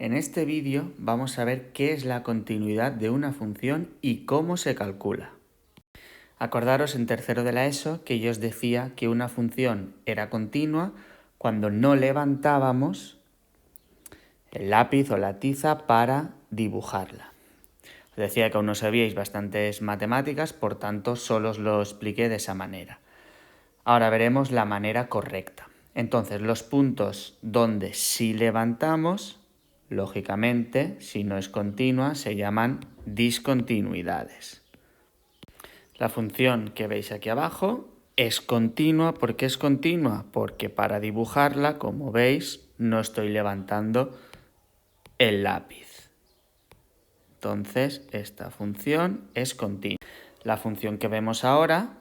En este vídeo vamos a ver qué es la continuidad de una función y cómo se calcula. Acordaros en tercero de la ESO que yo os decía que una función era continua cuando no levantábamos el lápiz o la tiza para dibujarla. Os decía que aún no sabíais bastantes matemáticas, por tanto solo os lo expliqué de esa manera. Ahora veremos la manera correcta. Entonces, los puntos donde sí levantamos, lógicamente, si no es continua, se llaman discontinuidades. La función que veis aquí abajo es continua. ¿Por qué es continua? Porque para dibujarla, como veis, no estoy levantando el lápiz. Entonces, esta función es continua. La función que vemos ahora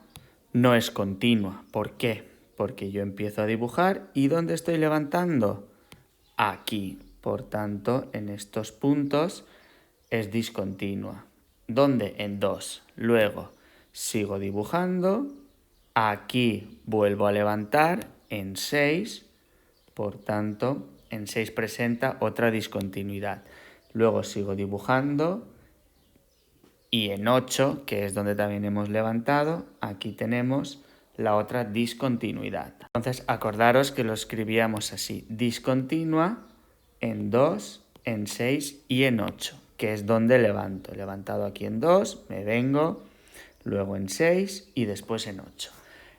no es continua. ¿Por qué? Porque yo empiezo a dibujar y ¿dónde estoy levantando? Aquí. Por tanto, en estos puntos es discontinua. ¿Dónde? En 2. Luego sigo dibujando. Aquí vuelvo a levantar en 6. Por tanto, en 6 presenta otra discontinuidad. Luego sigo dibujando. Y en 8, que es donde también hemos levantado, aquí tenemos la otra discontinuidad. Entonces, acordaros que lo escribíamos así: discontinua en 2, en 6 y en 8, que es donde levanto. He levantado aquí en 2, me vengo, luego en 6 y después en 8.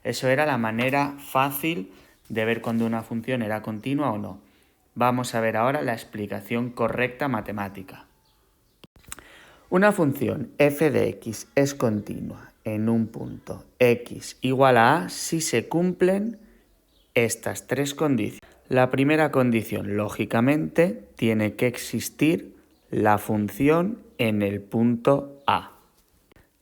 Eso era la manera fácil de ver cuando una función era continua o no. Vamos a ver ahora la explicación correcta matemática. Una función f de x es continua en un punto x igual a a si se cumplen estas tres condiciones. La primera condición, lógicamente, tiene que existir la función en el punto a.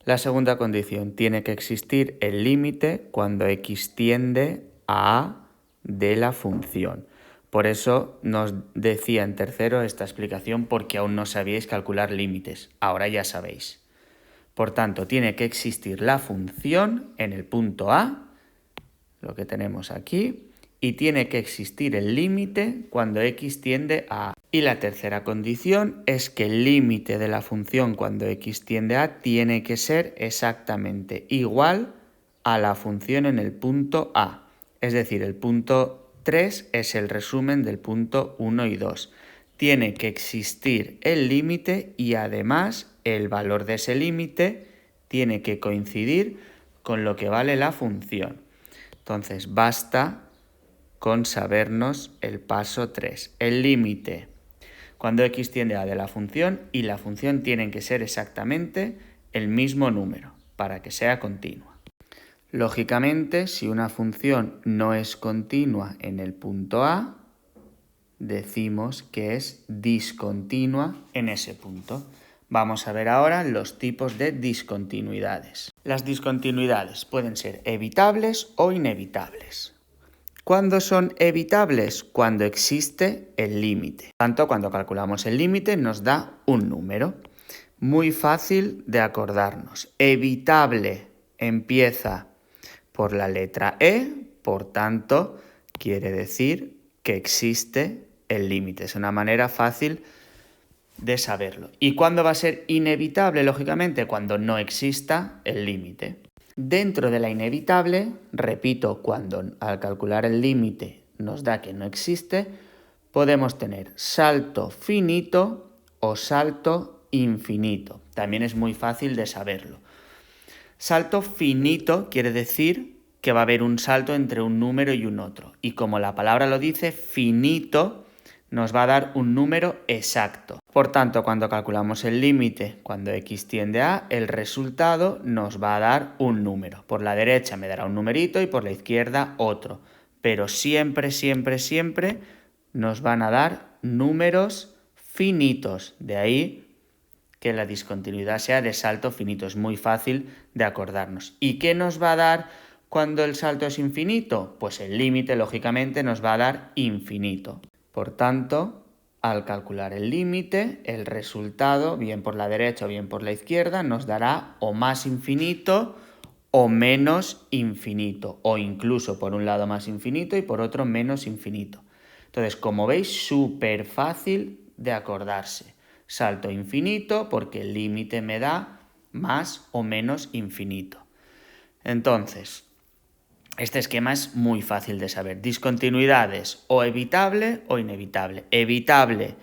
La segunda condición, tiene que existir el límite cuando x tiende a a de la función. Por eso nos decía en tercero esta explicación, porque aún no sabíais calcular límites. Ahora ya sabéis. Por tanto, tiene que existir la función en el punto A, lo que tenemos aquí, y tiene que existir el límite cuando x tiende a A. Y la tercera condición es que el límite de la función cuando x tiende a A tiene que ser exactamente igual a la función en el punto A. Es decir, el punto 3 es el resumen del punto 1 y 2. Tiene que existir el límite y además el valor de ese límite tiene que coincidir con lo que vale la función. Entonces basta con sabernos el paso 3. El límite cuando x tiende a de la función y la función tienen que ser exactamente el mismo número para que sea continua. Lógicamente, si una función no es continua en el punto A, decimos que es discontinua en ese punto. Vamos a ver ahora los tipos de discontinuidades. Las discontinuidades pueden ser evitables o inevitables. ¿Cuándo son evitables? Cuando existe el límite. Tanto cuando calculamos el límite nos da un número. Muy fácil de acordarnos. Evitable empieza por la letra E, por tanto, quiere decir que existe el límite. Es una manera fácil de saberlo. ¿Y cuándo va a ser inevitable? Lógicamente, cuando no exista el límite. Dentro de la inevitable, repito, cuando al calcular el límite nos da que no existe, podemos tener salto finito o salto infinito. También es muy fácil de saberlo. Salto finito quiere decir que va a haber un salto entre un número y un otro. Y como la palabra lo dice, finito nos va a dar un número exacto. Por tanto, cuando calculamos el límite, cuando x tiende a, el resultado nos va a dar un número. Por la derecha me dará un numerito y por la izquierda otro. Pero siempre, siempre, siempre nos van a dar números finitos. De ahí que la discontinuidad sea de salto finito. Es muy fácil de acordarnos. ¿Y qué nos va a dar cuando el salto es infinito? Pues el límite, lógicamente, nos va a dar infinito. Por tanto, al calcular el límite, el resultado, bien por la derecha o bien por la izquierda, nos dará o más infinito o menos infinito, o incluso por un lado más infinito y por otro menos infinito. Entonces, como veis, súper fácil de acordarse. Salto infinito porque el límite me da más o menos infinito. Entonces, este esquema es muy fácil de saber. Discontinuidades o evitable o inevitable. Evitable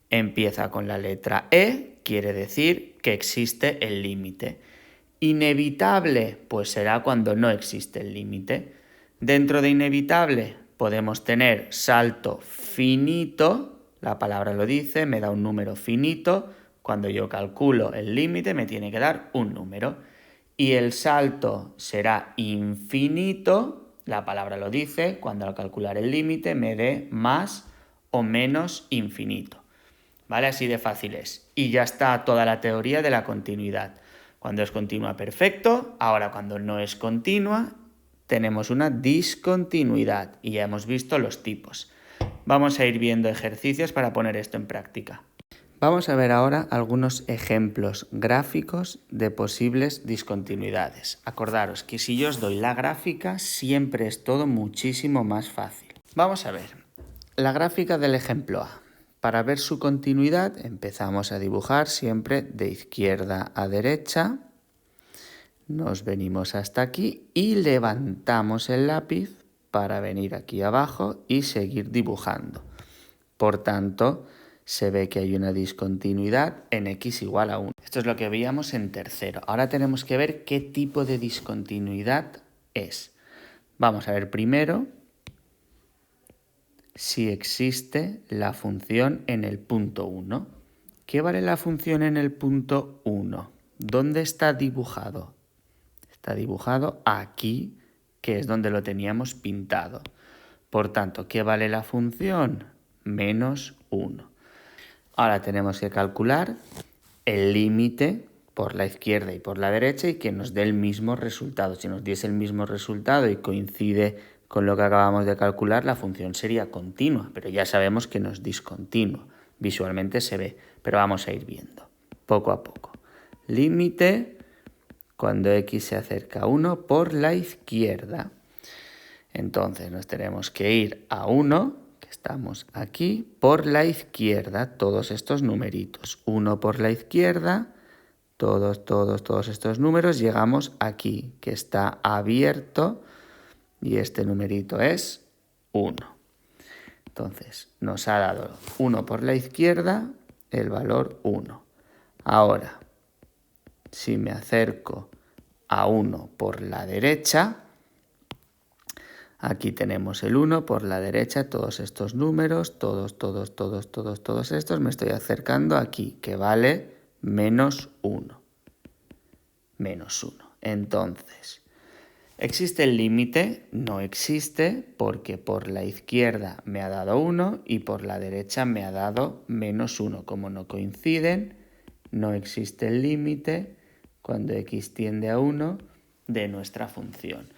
empieza con la letra E, quiere decir que existe el límite. Inevitable, pues será cuando no existe el límite. Dentro de inevitable podemos tener salto finito, la palabra lo dice, me da un número finito. Cuando yo calculo el límite me tiene que dar un número. Y el salto será infinito, la palabra lo dice, cuando al calcular el límite me dé más o menos infinito. ¿Vale? Así de fácil es. Y ya está toda la teoría de la continuidad. Cuando es continua, perfecto. Ahora, cuando no es continua, tenemos una discontinuidad. Y ya hemos visto los tipos. Vamos a ir viendo ejercicios para poner esto en práctica. Vamos a ver ahora algunos ejemplos gráficos de posibles discontinuidades. Acordaros que si yo os doy la gráfica, siempre es todo muchísimo más fácil. Vamos a ver. La gráfica del ejemplo A. Para ver su continuidad empezamos a dibujar siempre de izquierda a derecha. Nos venimos hasta aquí y levantamos el lápiz para venir aquí abajo y seguir dibujando. Por tanto, se ve que hay una discontinuidad en x igual a 1. Esto es lo que veíamos en tercero. Ahora tenemos que ver qué tipo de discontinuidad es. Vamos a ver primero si existe la función en el punto 1. ¿Qué vale la función en el punto 1? ¿Dónde está dibujado? Está dibujado aquí, que es donde lo teníamos pintado. Por tanto, ¿qué vale la función? Menos 1. Ahora tenemos que calcular el límite por la izquierda y por la derecha y que nos dé el mismo resultado. Si nos diese el mismo resultado y coincide con lo que acabamos de calcular, la función sería continua, pero ya sabemos que no es discontinua. Visualmente se ve, pero vamos a ir viendo poco a poco. Límite cuando x se acerca a 1 por la izquierda. Entonces nos tenemos que ir a 1, que estamos aquí, por la izquierda, todos estos numeritos. 1 por la izquierda, todos estos números, llegamos aquí, que está abierto, y este numerito es 1. Entonces nos ha dado 1 por la izquierda, el valor 1. Ahora, si me acerco a 1 por la derecha, aquí tenemos el 1 por la derecha, todos estos números, todos estos, me estoy acercando aquí, que vale menos 1. Menos 1. Entonces, ¿existe el límite? No existe porque por la izquierda me ha dado 1 y por la derecha me ha dado menos 1. Como no coinciden, no existe el límite cuando x tiende a 1 de nuestra función.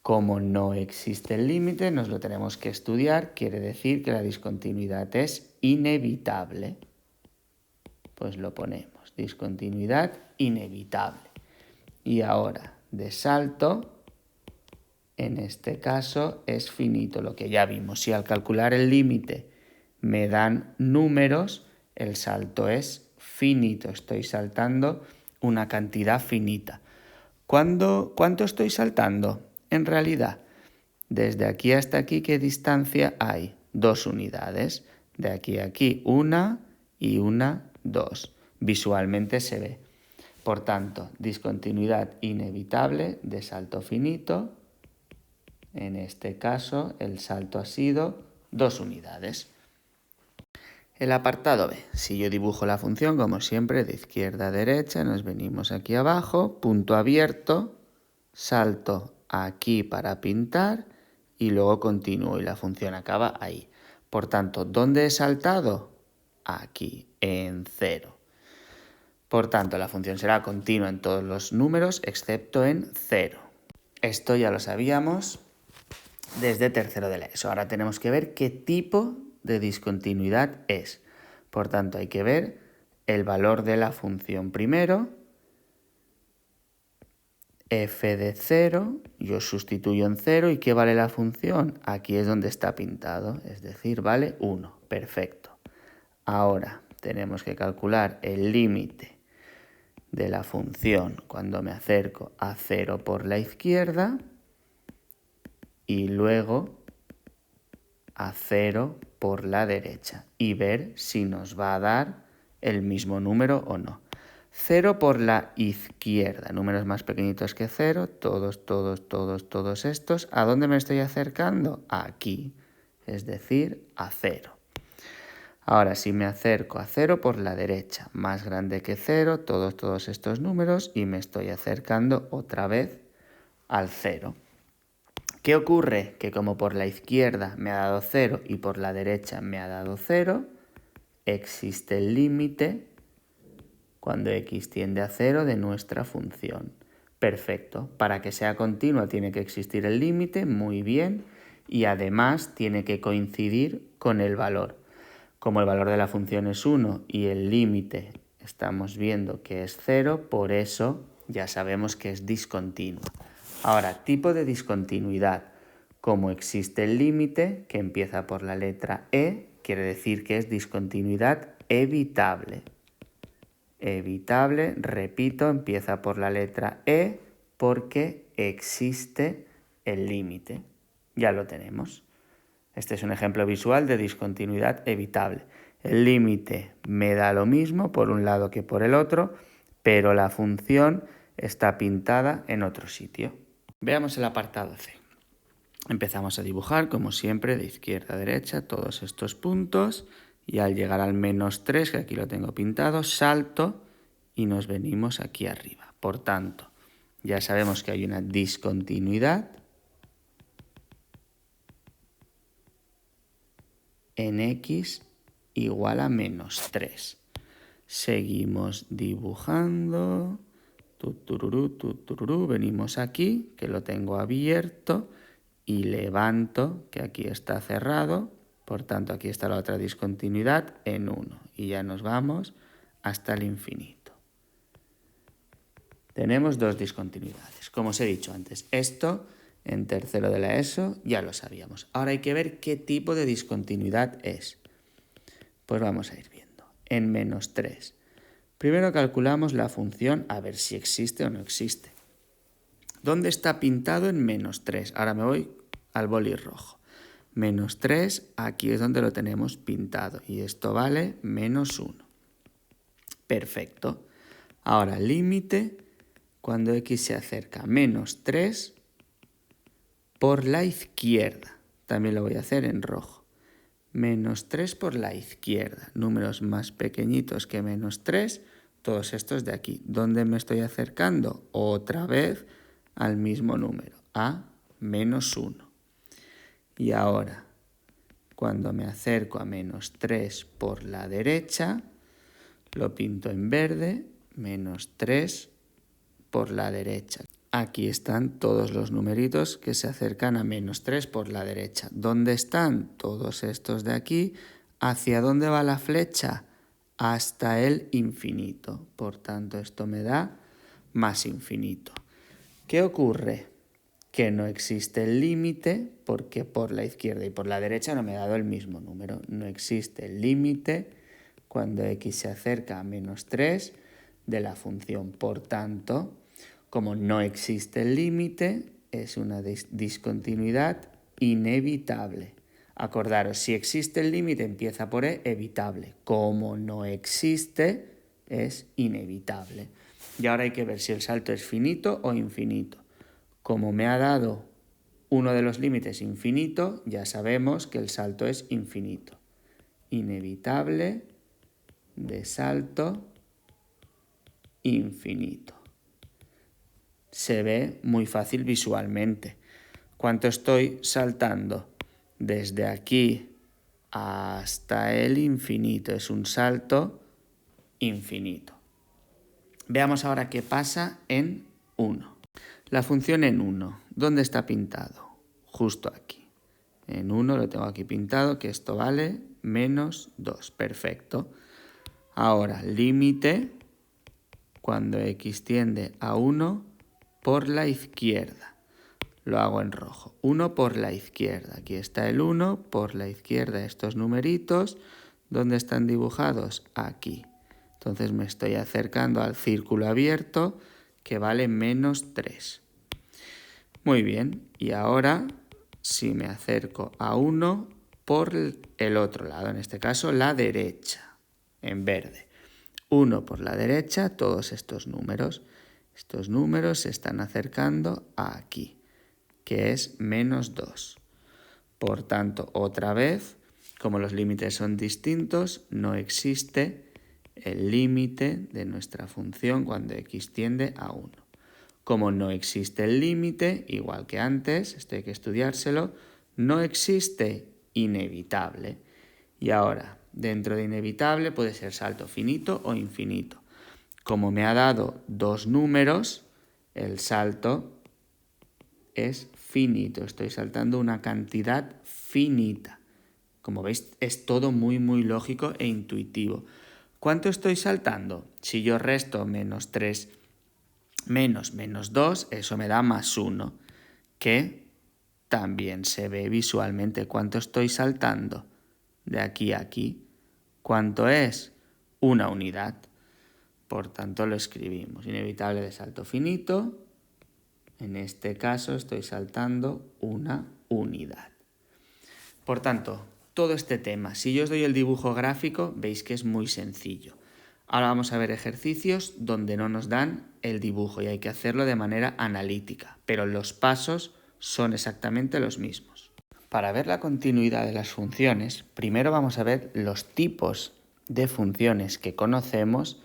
Como no existe el límite, nos lo tenemos que estudiar, quiere decir que la discontinuidad es inevitable. Pues lo ponemos, discontinuidad inevitable. Y ahora, de salto, en este caso es finito, lo que ya vimos. Si al calcular el límite me dan números, el salto es finito, estoy saltando una cantidad finita. ¿Cuánto estoy saltando? En realidad, desde aquí hasta aquí, ¿qué distancia hay? 2 unidades. De aquí a aquí, 1 y 1, 2. Visualmente se ve. Por tanto, discontinuidad inevitable de salto finito. En este caso, el salto ha sido 2 unidades. El apartado B. Si yo dibujo la función, como siempre, de izquierda a derecha, nos venimos aquí abajo, punto abierto, salto aquí para pintar y luego continúo y la función acaba ahí. Por tanto, ¿dónde he saltado? Aquí, en 0. Por tanto, la función será continua en todos los números excepto en 0. Esto ya lo sabíamos desde tercero de la ESO. Ahora tenemos que ver qué tipo de discontinuidad es. Por tanto, hay que ver el valor de la función primero. F de 0, yo sustituyo en 0, ¿y qué vale la función? Aquí es donde está pintado, es decir, vale 1. Perfecto. Ahora tenemos que calcular el límite de la función cuando me acerco a 0 por la izquierda y luego a 0 por la derecha y ver si nos va a dar el mismo número o no. 0 por la izquierda, números más pequeñitos que 0, todos estos. ¿A dónde me estoy acercando? Aquí, es decir, a 0. Ahora, si me acerco a 0 por la derecha, más grande que 0, todos estos números y me estoy acercando otra vez al 0. ¿Qué ocurre? Que como por la izquierda me ha dado 0 y por la derecha me ha dado 0, existe el límite cuando x tiende a 0 de nuestra función. Perfecto. Para que sea continua tiene que existir el límite, muy bien, y además tiene que coincidir con el valor. Como el valor de la función es 1 y el límite estamos viendo que es 0, por eso ya sabemos que es discontinua. Ahora, tipo de discontinuidad. Como existe el límite, que empieza por la letra E, quiere decir que es discontinuidad evitable. Evitable, repito, empieza por la letra E porque existe el límite. Ya lo tenemos. Este es un ejemplo visual de discontinuidad evitable. El límite me da lo mismo por un lado que por el otro, pero la función está pintada en otro sitio. Veamos el apartado C. Empezamos a dibujar, como siempre, de izquierda a derecha, todos estos puntos. Y al llegar al -3, que aquí lo tengo pintado, salto y nos venimos aquí arriba. Por tanto, ya sabemos que hay una discontinuidad en x igual a -3. Seguimos dibujando. Venimos aquí, que lo tengo abierto, y levanto, que aquí está cerrado. Por tanto, aquí está la otra discontinuidad en 1. Y ya nos vamos hasta el infinito. Tenemos dos discontinuidades. Como os he dicho antes, esto en tercero de la ESO ya lo sabíamos. Ahora hay que ver qué tipo de discontinuidad es. Pues vamos a ir viendo. En -3. Primero calculamos la función a ver si existe o no existe. ¿Dónde está pintado en -3? Ahora me voy al boli rojo. -3, aquí es donde lo tenemos pintado. Y esto vale -1. Perfecto. Ahora, límite cuando x se acerca a -3 por la izquierda. También lo voy a hacer en rojo. -3 por la izquierda. Números más pequeñitos que -3, todos estos de aquí. ¿Dónde me estoy acercando? Otra vez al mismo número, a -1. Y ahora, cuando me acerco a -3 por la derecha, lo pinto en verde, -3 por la derecha. Aquí están todos los numeritos que se acercan a -3 por la derecha. ¿Dónde están? Todos estos de aquí. ¿Hacia dónde va la flecha? Hasta el infinito. Por tanto, esto me da más infinito. ¿Qué ocurre? Que no existe el límite porque por la izquierda y por la derecha no me ha dado el mismo número. No existe el límite cuando x se acerca a -3 de la función. Por tanto, como no existe el límite, es una discontinuidad inevitable. Acordaros, si existe el límite empieza por E, evitable. Como no existe, es inevitable. Y ahora hay que ver si el salto es finito o infinito. Como me ha dado uno de los límites infinito, ya sabemos que el salto es infinito. Inevitable de salto infinito. Se ve muy fácil visualmente. ¿Cuánto estoy saltando? Desde aquí hasta el infinito. Es un salto infinito. Veamos ahora qué pasa en 1. La función en 1, ¿dónde está pintado? Justo aquí. En 1 lo tengo aquí pintado, que esto vale -2. Perfecto. Ahora, límite cuando x tiende a 1 por la izquierda. Lo hago en rojo. 1 por la izquierda. Aquí está el 1 por la izquierda, estos numeritos. ¿Dónde están dibujados? Aquí. Entonces me estoy acercando al círculo abierto que vale menos 3. Muy bien, y ahora si me acerco a 1 por el otro lado, en este caso la derecha, en verde. 1 por la derecha, todos estos números. Estos números se están acercando a aquí, que es menos 2. Por tanto, otra vez, como los límites son distintos, no existe el límite de nuestra función cuando x tiende a 1. Como no existe el límite, igual que antes, esto hay que estudiárselo, no existe inevitable. Y ahora, dentro de inevitable puede ser salto finito o infinito. Como me ha dado dos números, el salto es finito. Estoy saltando una cantidad finita. Como veis, es todo muy lógico e intuitivo. ¿Cuánto estoy saltando? Si yo resto menos 3 menos 2, eso me da más 1, que también se ve visualmente. ¿Cuánto estoy saltando? De aquí a aquí. ¿Cuánto es? Una unidad. Por tanto, lo escribimos. Inevitable de salto finito. En este caso estoy saltando una unidad. Por tanto, todo este tema, si yo os doy el dibujo gráfico, veis que es muy sencillo. Ahora vamos a ver ejercicios donde no nos dan el dibujo y hay que hacerlo de manera analítica, pero los pasos son exactamente los mismos. Para ver la continuidad de las funciones, primero vamos a ver los tipos de funciones que conocemos,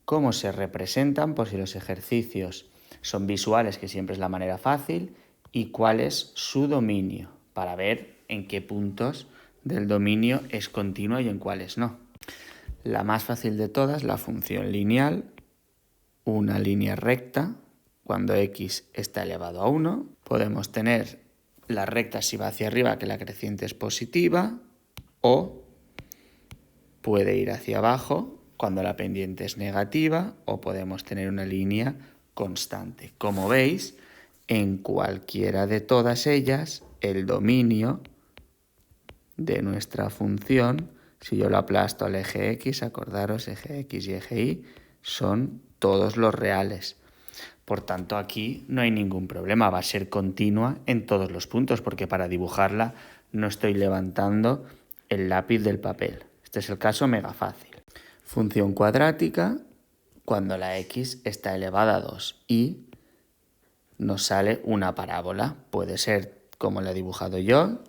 cómo se representan, por si los ejercicios son visuales, que siempre es la manera fácil, y cuál es su dominio, para ver en qué puntos del dominio es continua y en cuáles no. La más fácil de todas, la función lineal, una línea recta, cuando x está elevado a 1. Podemos tener la recta si va hacia arriba, que la creciente es positiva, o puede ir hacia abajo cuando la pendiente es negativa, o podemos tener una línea constante. Como veis, en cualquiera de todas ellas, el dominio de nuestra función, si yo lo aplasto al eje x, acordaros, eje x y eje y, son todos los reales. Por tanto, aquí no hay ningún problema, va a ser continua en todos los puntos, porque para dibujarla no estoy levantando el lápiz del papel. Este es el caso mega fácil. Función cuadrática, cuando la x está elevada a 2 y nos sale una parábola. Puede ser como la he dibujado yo,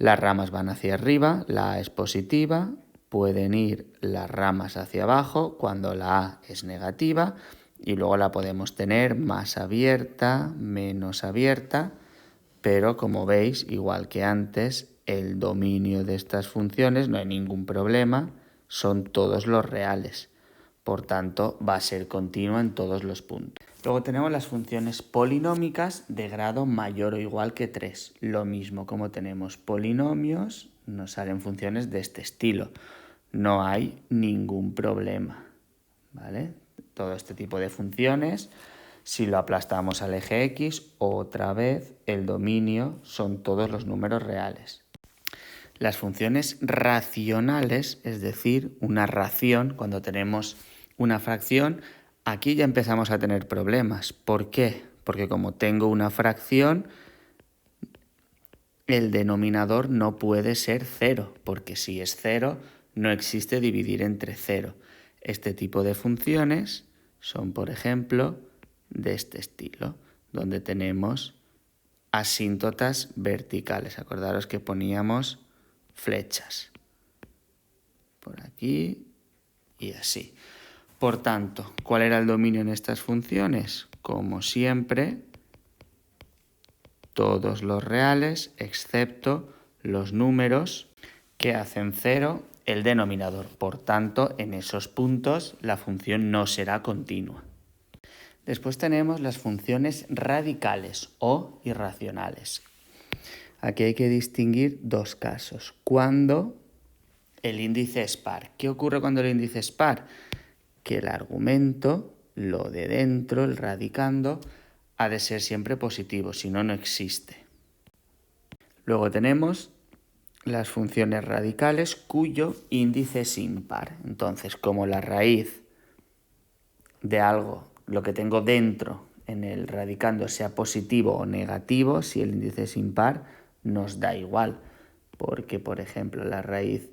las ramas van hacia arriba, la A es positiva, pueden ir las ramas hacia abajo cuando la A es negativa y luego la podemos tener más abierta, menos abierta, pero como veis, igual que antes, el dominio de estas funciones no hay ningún problema, son todos los reales. Por tanto, va a ser continua en todos los puntos. Luego tenemos las funciones polinómicas de grado mayor o igual que 3. Lo mismo, como tenemos polinomios, nos salen funciones de este estilo. No hay ningún problema, ¿vale? Todo este tipo de funciones, si lo aplastamos al eje x, otra vez el dominio son todos los números reales. Las funciones racionales, es decir, una ración, cuando tenemos una fracción, aquí ya empezamos a tener problemas. ¿Por qué? Porque como tengo una fracción, el denominador no puede ser 0, porque si es 0, no existe dividir entre 0. Este tipo de funciones son, por ejemplo, de este estilo, donde tenemos asíntotas verticales. Acordaros que poníamos flechas por aquí y así. Por tanto, ¿cuál era el dominio en estas funciones? Como siempre, todos los reales, excepto los números que hacen 0 el denominador. Por tanto, en esos puntos la función no será continua. Después tenemos las funciones radicales o irracionales. Aquí hay que distinguir dos casos. Cuando el índice es par. ¿Qué ocurre cuando el índice es par? Que el argumento, lo de dentro, el radicando, ha de ser siempre positivo, si no, no existe. Luego tenemos las funciones radicales cuyo índice es impar. Entonces, como la raíz de algo, lo que tengo dentro en el radicando sea positivo o negativo, si el índice es impar, nos da igual. Porque, por ejemplo, la raíz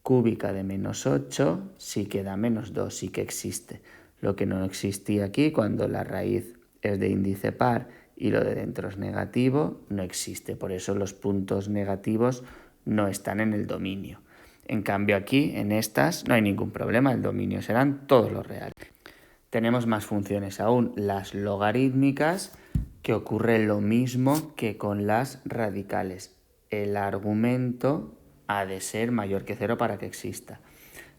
cúbica de -8 sí que da -2, sí que existe. Lo que no existía aquí, cuando la raíz es de índice par y lo de dentro es negativo, no existe. Por eso los puntos negativos no están en el dominio. En cambio aquí, en estas, no hay ningún problema, el dominio serán todos los reales. Tenemos más funciones aún, las logarítmicas, que ocurre lo mismo que con las radicales. El argumento ha de ser mayor que 0 para que exista.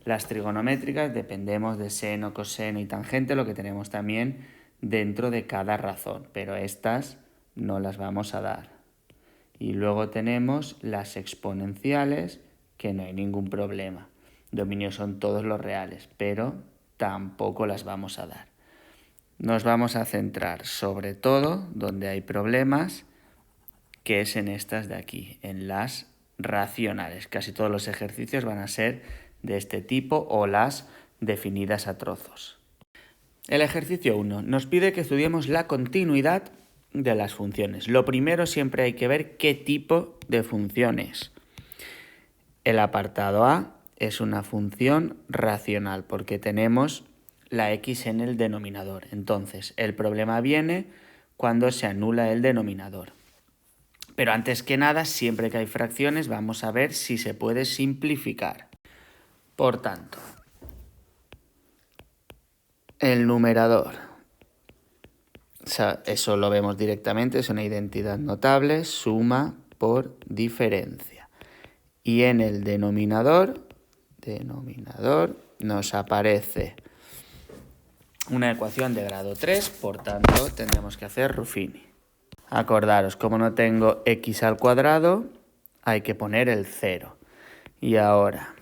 Las trigonométricas dependemos de seno, coseno y tangente, lo que tenemos también dentro de cada razón, pero estas no las vamos a dar. Y luego tenemos las exponenciales, que no hay ningún problema. Dominio son todos los reales, pero tampoco las vamos a dar. Nos vamos a centrar sobre todo donde hay problemas, que es en estas de aquí, en las racionales. Casi todos los ejercicios van a ser de este tipo o las definidas a trozos. El ejercicio 1 nos pide que estudiemos la continuidad de las funciones. Lo primero, siempre hay que ver qué tipo de función es. El apartado A es una función racional porque tenemos la x en el denominador. Entonces, el problema viene cuando se anula el denominador. Pero antes que nada, siempre que hay fracciones, vamos a ver si se puede simplificar. Por tanto, el numerador, eso lo vemos directamente, es una identidad notable, suma por diferencia. Y en el denominador nos aparece una ecuación de grado 3, por tanto tendremos que hacer Ruffini. Acordaros, como no tengo x al cuadrado, hay que poner el 0. Y ahora,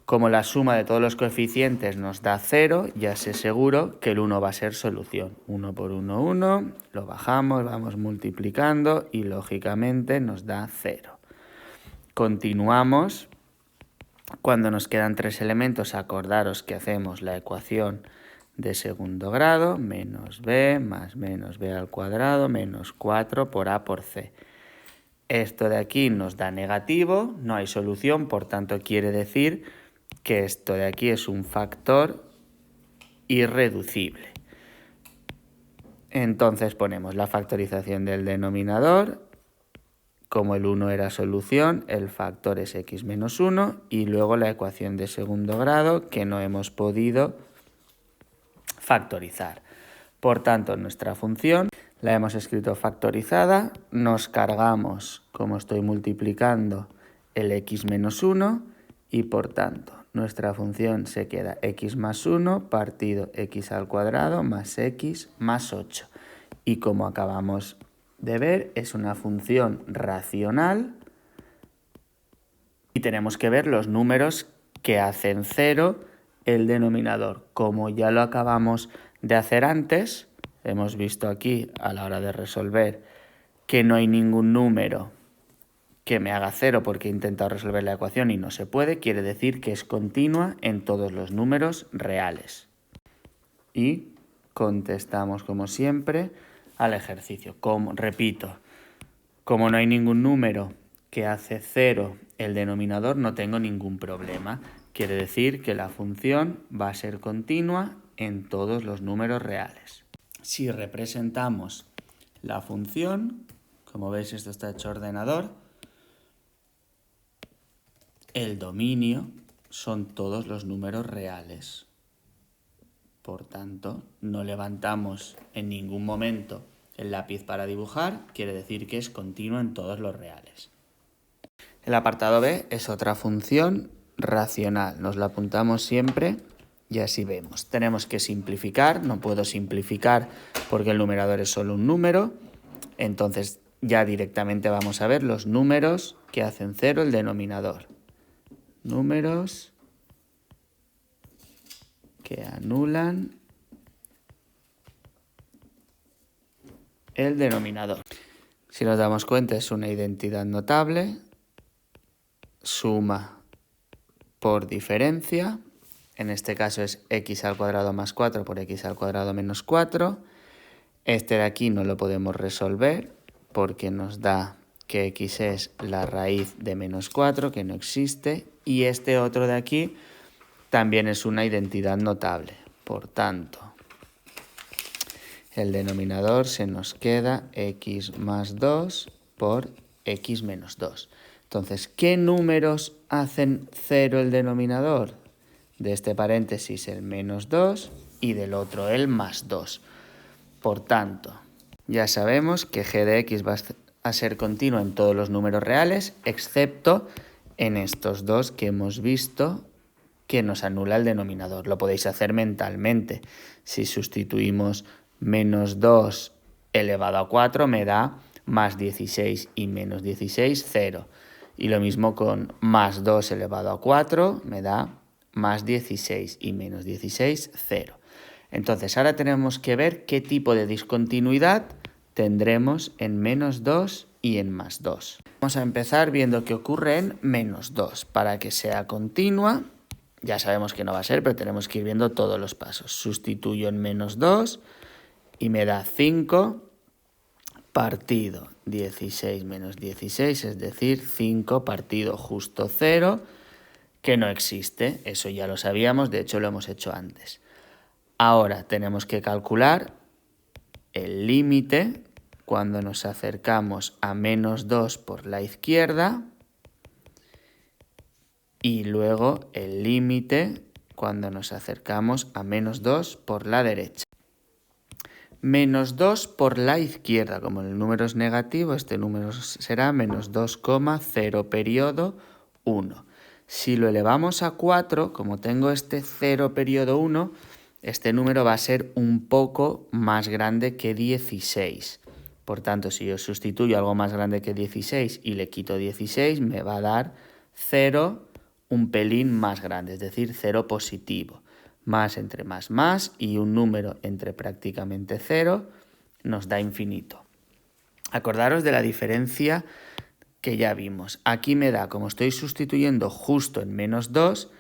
como la suma de todos los coeficientes nos da 0, ya sé seguro que el 1 va a ser solución. 1 por 1, 1, lo bajamos, vamos multiplicando y lógicamente nos da 0. Continuamos. Cuando nos quedan 3 elementos, acordaros que hacemos la ecuación de segundo grado, menos b más menos b al cuadrado, menos 4 por a por c. Esto de aquí nos da negativo, no hay solución, por tanto quiere decir que esto de aquí es un factor irreducible. Entonces ponemos la factorización del denominador. Como el 1 era solución, el factor es x menos 1 y luego la ecuación de segundo grado que no hemos podido factorizar. Por tanto, nuestra función la hemos escrito factorizada, nos cargamos, como estoy multiplicando, el x menos 1 y por tanto nuestra función se queda x más 1 partido x al cuadrado más x más 8. Y como acabamos de ver, es una función racional y tenemos que ver los números que hacen 0 el denominador. Como ya lo acabamos de hacer antes, hemos visto aquí a la hora de resolver que no hay ningún número que me haga 0 porque he intentado resolver la ecuación y no se puede, quiere decir que es continua en todos los números reales. Y contestamos como siempre al ejercicio. Repito, como no hay ningún número que hace 0 el denominador, no tengo ningún problema. Quiere decir que la función va a ser continua en todos los números reales. Si representamos la función, como veis esto está hecho ordenador, el dominio son todos los números reales. Por tanto, no levantamos en ningún momento el lápiz para dibujar, quiere decir que es continuo en todos los reales. El apartado B es otra función racional, nos la apuntamos siempre y así vemos. Tenemos que simplificar, no puedo simplificar porque el numerador es solo un número, entonces ya directamente vamos a ver los números que hacen 0 el denominador. Números que anulan el denominador. Si nos damos cuenta es una identidad notable, suma por diferencia. En este caso es x al cuadrado más 4 por x al cuadrado menos 4. Este de aquí no lo podemos resolver porque nos da que x es la raíz de menos 4, que no existe. Y este otro de aquí también es una identidad notable. Por tanto, el denominador se nos queda x más 2 por x menos 2. Entonces, ¿qué números hacen 0 el denominador? De este paréntesis el menos 2 y del otro el más 2. Por tanto, ya sabemos que g de x va a ser continua en todos los números reales, excepto en estos dos que hemos visto que nos anula el denominador. Lo podéis hacer mentalmente. Si sustituimos menos 2 elevado a 4 me da más 16 y menos 16, 0. Y lo mismo con más 2 elevado a 4 me da más 16 y menos 16, 0. Entonces ahora tenemos que ver qué tipo de discontinuidad tendremos en menos 2 y en más 2. Vamos a empezar viendo qué ocurre en menos 2. Para que sea continua, ya sabemos que no va a ser, pero tenemos que ir viendo todos los pasos. Sustituyo en menos 2 y me da 5 partido 16 menos 16, es decir, 5 partido justo 0, que no existe. Eso ya lo sabíamos, de hecho lo hemos hecho antes. Ahora tenemos que calcular el límite cuando nos acercamos a menos 2 por la izquierda y luego el límite cuando nos acercamos a menos 2 por la derecha. Menos 2 por la izquierda, como el número es negativo, este número será menos 2,0 periodo 1. Si lo elevamos a 4, como tengo este 0 periodo 1, este número va a ser un poco más grande que 16. Por tanto, si yo sustituyo algo más grande que 16 y le quito 16, me va a dar 0 un pelín más grande, es decir, 0 positivo. Más entre más y un número entre prácticamente 0 nos da infinito. Acordaros de la diferencia que ya vimos. Aquí me da, como estoy sustituyendo justo en menos 2,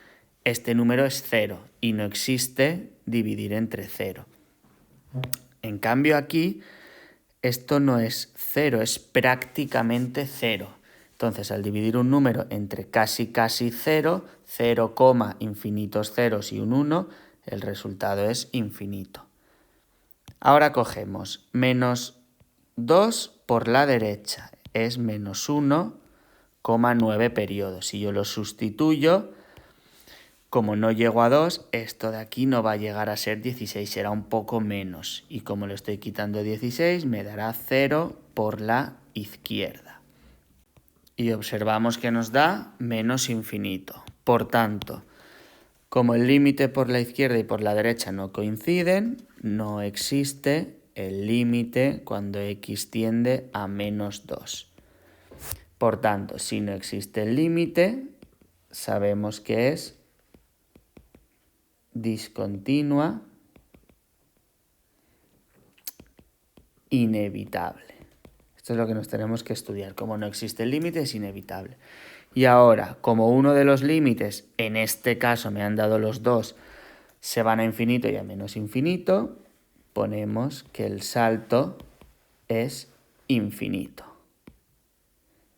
este número es 0 y no existe dividir entre 0. En cambio aquí, esto no es 0, es prácticamente 0. Entonces, al dividir un número entre casi 0, 0, infinitos ceros y un 1, el resultado es infinito. Ahora cogemos menos 2 por la derecha, es menos 1,9 periodos. Si yo lo sustituyo, como no llego a 2, esto de aquí no va a llegar a ser 16, será un poco menos. Y como le estoy quitando 16, me dará 0 por la izquierda. Y observamos que nos da menos infinito. Por tanto, como el límite por la izquierda y por la derecha no coinciden, no existe el límite cuando x tiende a menos 2. Por tanto, si no existe el límite, sabemos que es discontinua, inevitable. Esto es lo que nos tenemos que estudiar. Como no existe el límite, es inevitable. Y ahora, como uno de los límites, en este caso me han dado los dos, se van a infinito y a menos infinito, ponemos que el salto es infinito.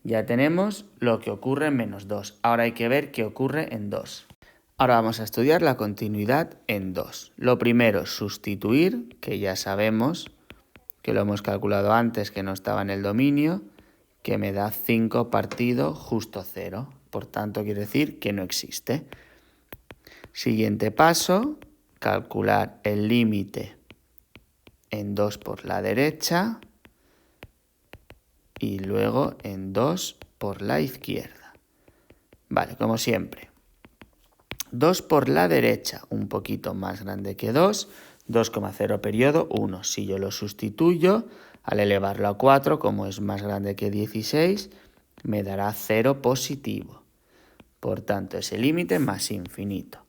Ya tenemos lo que ocurre en menos 2. Ahora hay que ver qué ocurre en 2. Ahora vamos a estudiar la continuidad en 2. Lo primero, sustituir, que ya sabemos que lo hemos calculado antes, que no estaba en el dominio, que me da 5 partido justo 0. Por tanto, quiere decir que no existe. Siguiente paso, calcular el límite en 2 por la derecha y luego en 2 por la izquierda. Vale, como siempre. 2 por la derecha, un poquito más grande que 2, 2,0 periodo 1. Si yo lo sustituyo, al elevarlo a 4, como es más grande que 16, me dará 0 positivo. Por tanto, ese límite más infinito.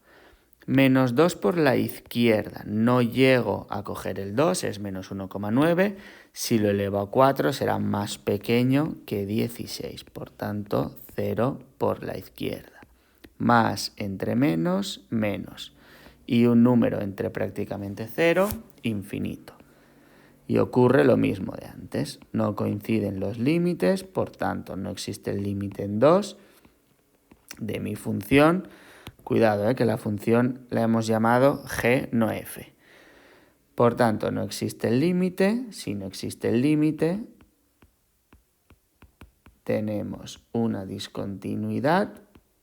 Menos 2 por la izquierda, no llego a coger el 2, es menos 1,9. Si lo elevo a 4 será más pequeño que 16, por tanto 0 por la izquierda. Más entre menos, menos. Y un número entre prácticamente 0, infinito. Y ocurre lo mismo de antes. No coinciden los límites, por tanto no existe el límite en 2 de mi función. Cuidado, que la función la hemos llamado g, no f. Por tanto, no existe el límite. Si no existe el límite, tenemos una discontinuidad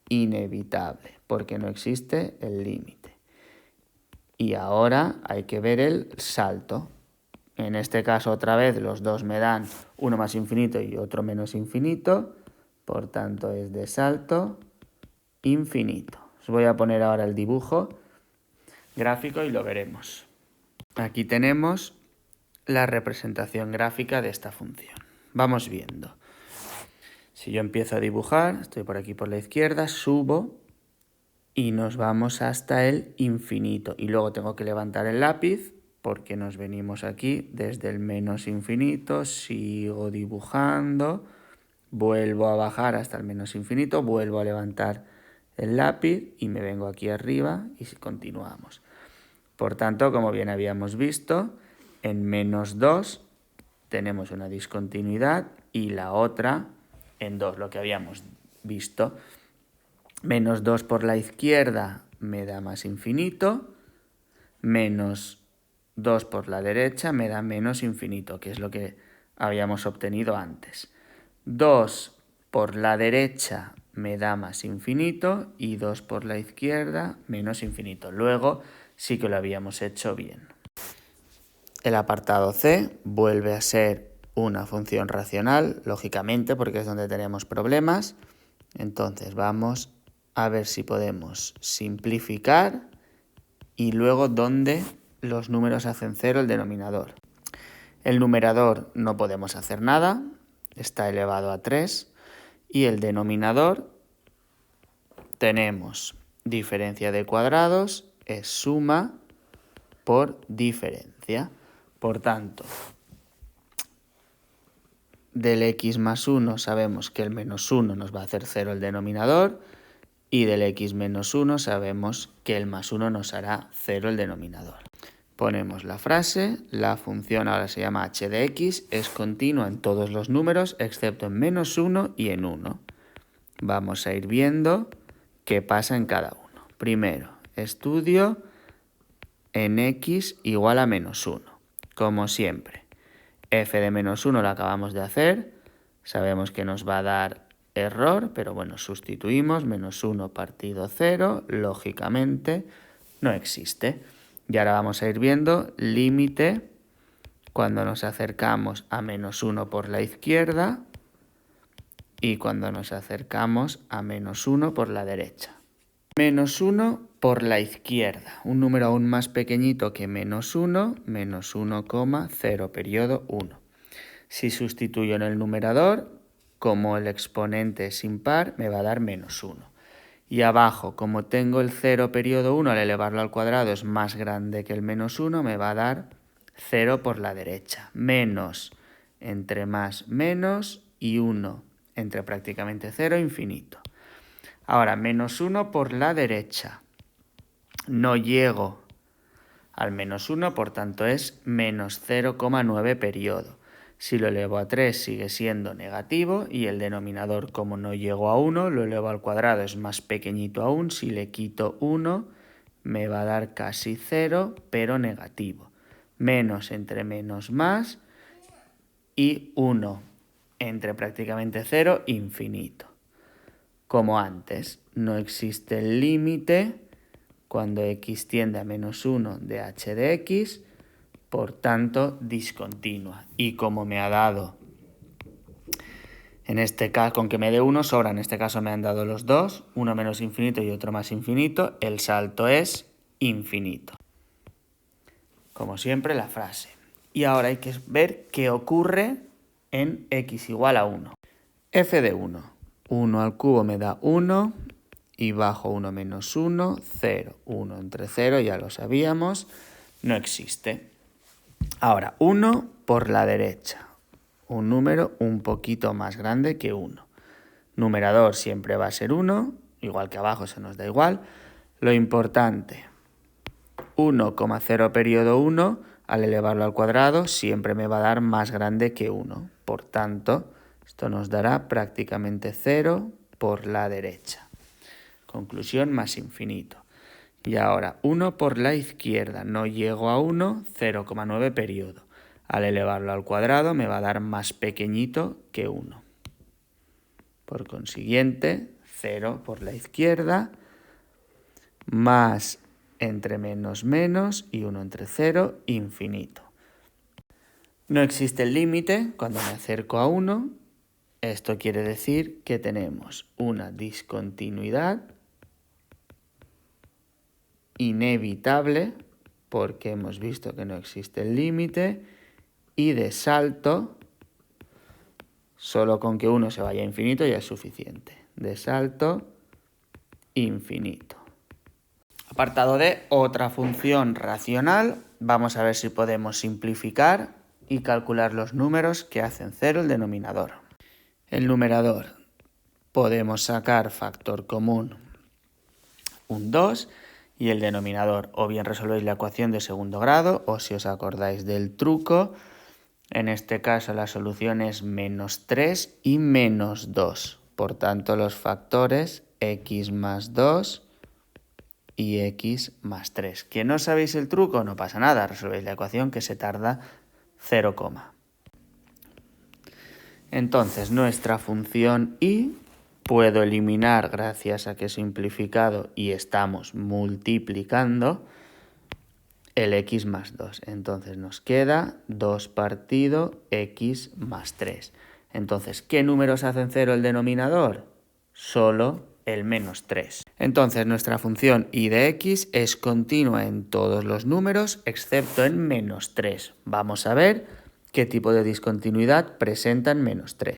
inevitable, porque no existe el límite. Y ahora hay que ver el salto. En este caso, otra vez, los dos me dan uno más infinito y otro menos infinito. Por tanto, es de salto infinito. Os voy a poner ahora el dibujo gráfico y lo veremos. Aquí tenemos la representación gráfica de esta función. Vamos viendo. Si yo empiezo a dibujar, estoy por aquí por la izquierda, subo y nos vamos hasta el infinito. Y luego tengo que levantar el lápiz porque nos venimos aquí desde el menos infinito, sigo dibujando, vuelvo a bajar hasta el menos infinito, vuelvo a levantar el lápiz y me vengo aquí arriba y continuamos. Por tanto, como bien habíamos visto, en menos 2 tenemos una discontinuidad y la otra en 2, lo que habíamos visto. Menos 2 por la izquierda me da más infinito, menos 2 por la derecha me da menos infinito, que es lo que habíamos obtenido antes. 2 por la derecha me da más infinito y 2 por la izquierda menos infinito. Luego sí que lo habíamos hecho bien. El apartado C vuelve a ser una función racional, lógicamente, porque es donde tenemos problemas. Entonces vamos a ver si podemos simplificar y luego donde los números hacen 0 el denominador. El numerador no podemos hacer nada, está elevado a 3. Y el denominador tenemos diferencia de cuadrados, es suma por diferencia. Por tanto, del x más 1 sabemos que el menos 1 nos va a hacer 0 el denominador y del x menos 1 sabemos que el más 1 nos hará 0 el denominador. Ponemos la frase, la función ahora se llama h de x, es continua en todos los números excepto en menos 1 y en 1. Vamos a ir viendo qué pasa en cada uno. Primero, estudio en x igual a menos 1. Como siempre, f de menos 1 lo acabamos de hacer. Sabemos que nos va a dar error, pero bueno, sustituimos. Menos 1 partido 0, lógicamente, no existe. Y ahora vamos a ir viendo límite cuando nos acercamos a menos 1 por la izquierda y cuando nos acercamos a menos 1 por la derecha. Menos 1 por la izquierda, un número aún más pequeñito que menos 1, menos 1,0 periodo 1. Si sustituyo en el numerador, como el exponente es impar, me va a dar menos 1. Y abajo, como tengo el 0 periodo 1 al elevarlo al cuadrado es más grande que el menos 1, me va a dar 0 por la derecha. Menos entre más menos y 1 entre prácticamente 0 infinito. Ahora, menos 1 por la derecha. No llego al menos 1, por tanto es menos 0,9 periodo. Si lo elevo a 3 sigue siendo negativo y el denominador, como no llego a 1, lo elevo al cuadrado, es más pequeñito aún. Si le quito 1 me va a dar casi 0, pero negativo. Menos entre menos más y 1 entre prácticamente 0, infinito. Como antes, no existe el límite cuando x tiende a menos 1 de h de x, por tanto, discontinua. Y como me ha dado, en este caso, con que me dé 1 sobra, en este caso me han dado los dos, uno menos infinito y otro más infinito, el salto es infinito. Como siempre, la frase. Y ahora hay que ver qué ocurre en x igual a 1. f de 1. 1 al cubo me da 1 y bajo 1 menos 1, 0. 1 entre 0, ya lo sabíamos, no existe. Ahora, 1 por la derecha. Un número un poquito más grande que 1. Numerador siempre va a ser 1, igual que abajo se nos da igual. Lo importante, 1,0 periodo 1, al elevarlo al cuadrado, siempre me va a dar más grande que 1. Por tanto, esto nos dará prácticamente 0 por la derecha. Conclusión, más infinito. Y ahora, 1 por la izquierda, no llego a 1, 0,9 periodo. Al elevarlo al cuadrado me va a dar más pequeñito que 1. Por consiguiente, 0 por la izquierda, más entre menos menos y 1 entre 0, infinito. No existe el límite cuando me acerco a 1. Esto quiere decir que tenemos una discontinuidad inevitable, porque hemos visto que no existe el límite, y de salto, solo con que 1 se vaya a infinito ya es suficiente. De salto, infinito. Apartado de otra función racional, vamos a ver si podemos simplificar y calcular los números que hacen 0 el denominador. El numerador, podemos sacar factor común un 2, y el denominador, o bien resolvéis la ecuación de segundo grado, o si os acordáis del truco, en este caso la solución es menos 3 y menos 2. Por tanto, los factores x más 2 y x más 3. ¿Que no sabéis el truco? No pasa nada, resolvéis la ecuación que se tarda 0, entonces nuestra función y puedo eliminar gracias a que he simplificado y estamos multiplicando el x más 2. Entonces nos queda 2 partido x más 3. Entonces, ¿qué números hacen 0 el denominador? Solo el menos 3. Entonces nuestra función y de x es continua en todos los números excepto en menos 3. Vamos a ver qué tipo de discontinuidad presenta en menos 3.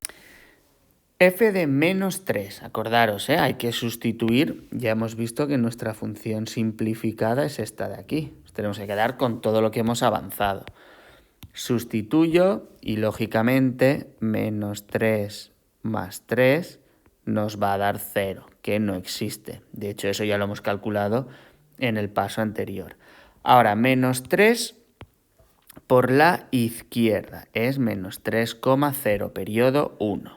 F de menos 3, acordaros, hay que sustituir, ya hemos visto que nuestra función simplificada es esta de aquí. Nos tenemos que quedar con todo lo que hemos avanzado. Sustituyo y lógicamente menos 3 más 3 nos va a dar 0, que no existe. De hecho, eso ya lo hemos calculado en el paso anterior. Ahora, menos 3 por la izquierda es menos 3,0, periodo 1.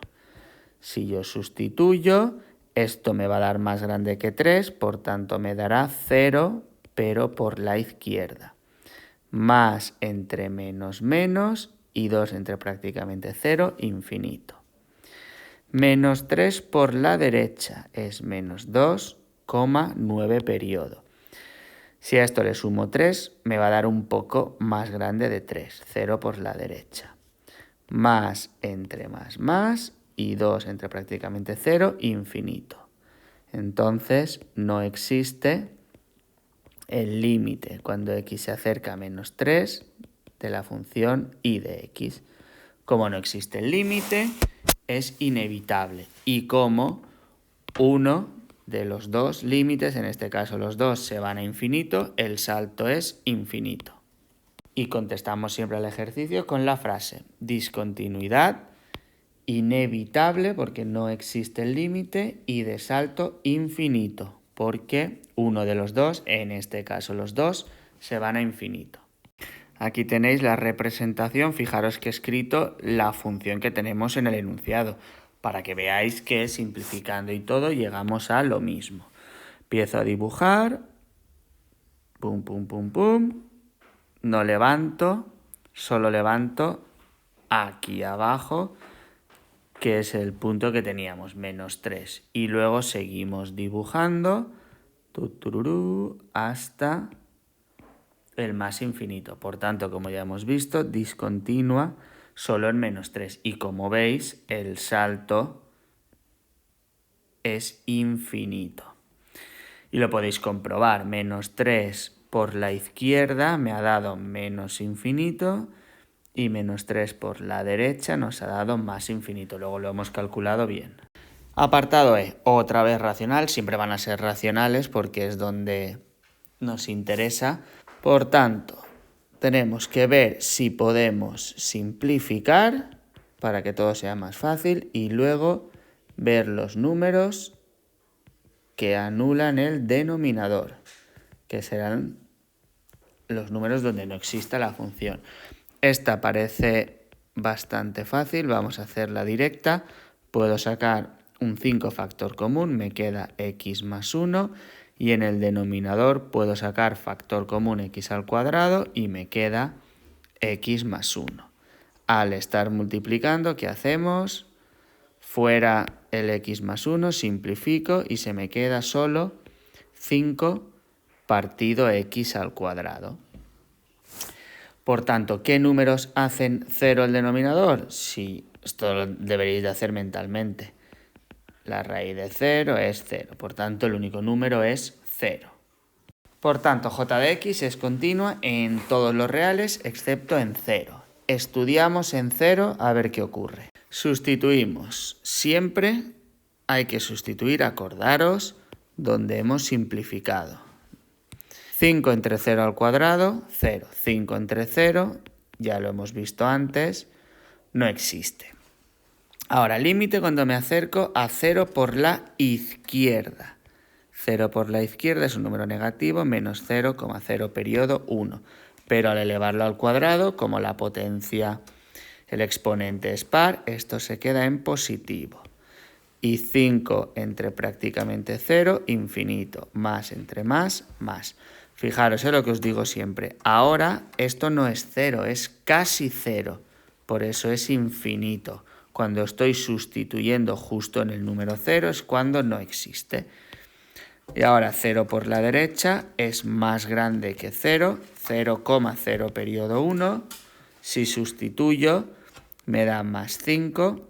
Si yo sustituyo, esto me va a dar más grande que 3, por tanto me dará 0, pero por la izquierda. Más entre menos menos y 2 entre prácticamente 0, infinito. Menos 3 por la derecha es menos 2,9 periodo. Si a esto le sumo 3, me va a dar un poco más grande de 3, 0 por la derecha. Más entre más y 2 entre prácticamente 0, infinito. Entonces no existe el límite cuando x se acerca a menos 3 de la función y de x. Como no existe el límite, es inevitable. Y como uno de los dos límites, en este caso los dos se van a infinito, el salto es infinito. Y contestamos siempre al ejercicio con la frase discontinuidad inevitable porque no existe el límite y de salto infinito porque uno de los dos, en este caso los dos, se van a infinito. Aquí tenéis la representación, fijaros que he escrito la función que tenemos en el enunciado para que veáis que simplificando y todo llegamos a lo mismo. Empiezo a dibujar, pum, pum, pum, pum, no levanto, solo levanto aquí abajo, que es el punto que teníamos, menos 3. Y luego seguimos dibujando hasta el más infinito. Por tanto, como ya hemos visto, discontinua solo en menos 3. Y como veis, el salto es infinito. Y lo podéis comprobar. Menos 3 por la izquierda me ha dado menos infinito. Y menos 3 por la derecha nos ha dado más infinito. Luego lo hemos calculado bien. Apartado E, otra vez racional. Siempre van a ser racionales porque es donde nos interesa. Por tanto, tenemos que ver si podemos simplificar para que todo sea más fácil y luego ver los números que anulan el denominador, que serán los números donde no exista la función. Esta parece bastante fácil, vamos a hacerla directa. Puedo sacar un 5 factor común, me queda x más 1, y en el denominador puedo sacar factor común x al cuadrado y me queda x más 1. Al estar multiplicando, ¿qué hacemos? Fuera el x más 1, simplifico y se me queda solo 5 partido x al cuadrado. Por tanto, ¿qué números hacen 0 el denominador? Sí, esto lo deberíais de hacer mentalmente. La raíz de 0 es 0, por tanto el único número es 0. Por tanto, j de x es continua en todos los reales excepto en 0. Estudiamos en 0 a ver qué ocurre. Sustituimos. Siempre hay que sustituir, acordaros, donde hemos simplificado. 5 entre 0 al cuadrado, 0. 5 entre 0, ya lo hemos visto antes, no existe. Ahora, límite cuando me acerco a 0 por la izquierda. 0 por la izquierda es un número negativo, menos 0,0 periodo 1. Pero al elevarlo al cuadrado, como la potencia, el exponente es par, esto se queda en positivo. Y 5 entre prácticamente 0, infinito. Más entre más, más. Fijaros, es lo que os digo siempre. Ahora esto no es 0, es casi 0. Por eso es infinito. Cuando estoy sustituyendo justo en el número 0 es cuando no existe. Y ahora 0 por la derecha es más grande que 0. 0,0 periodo 1. Si sustituyo me da más 5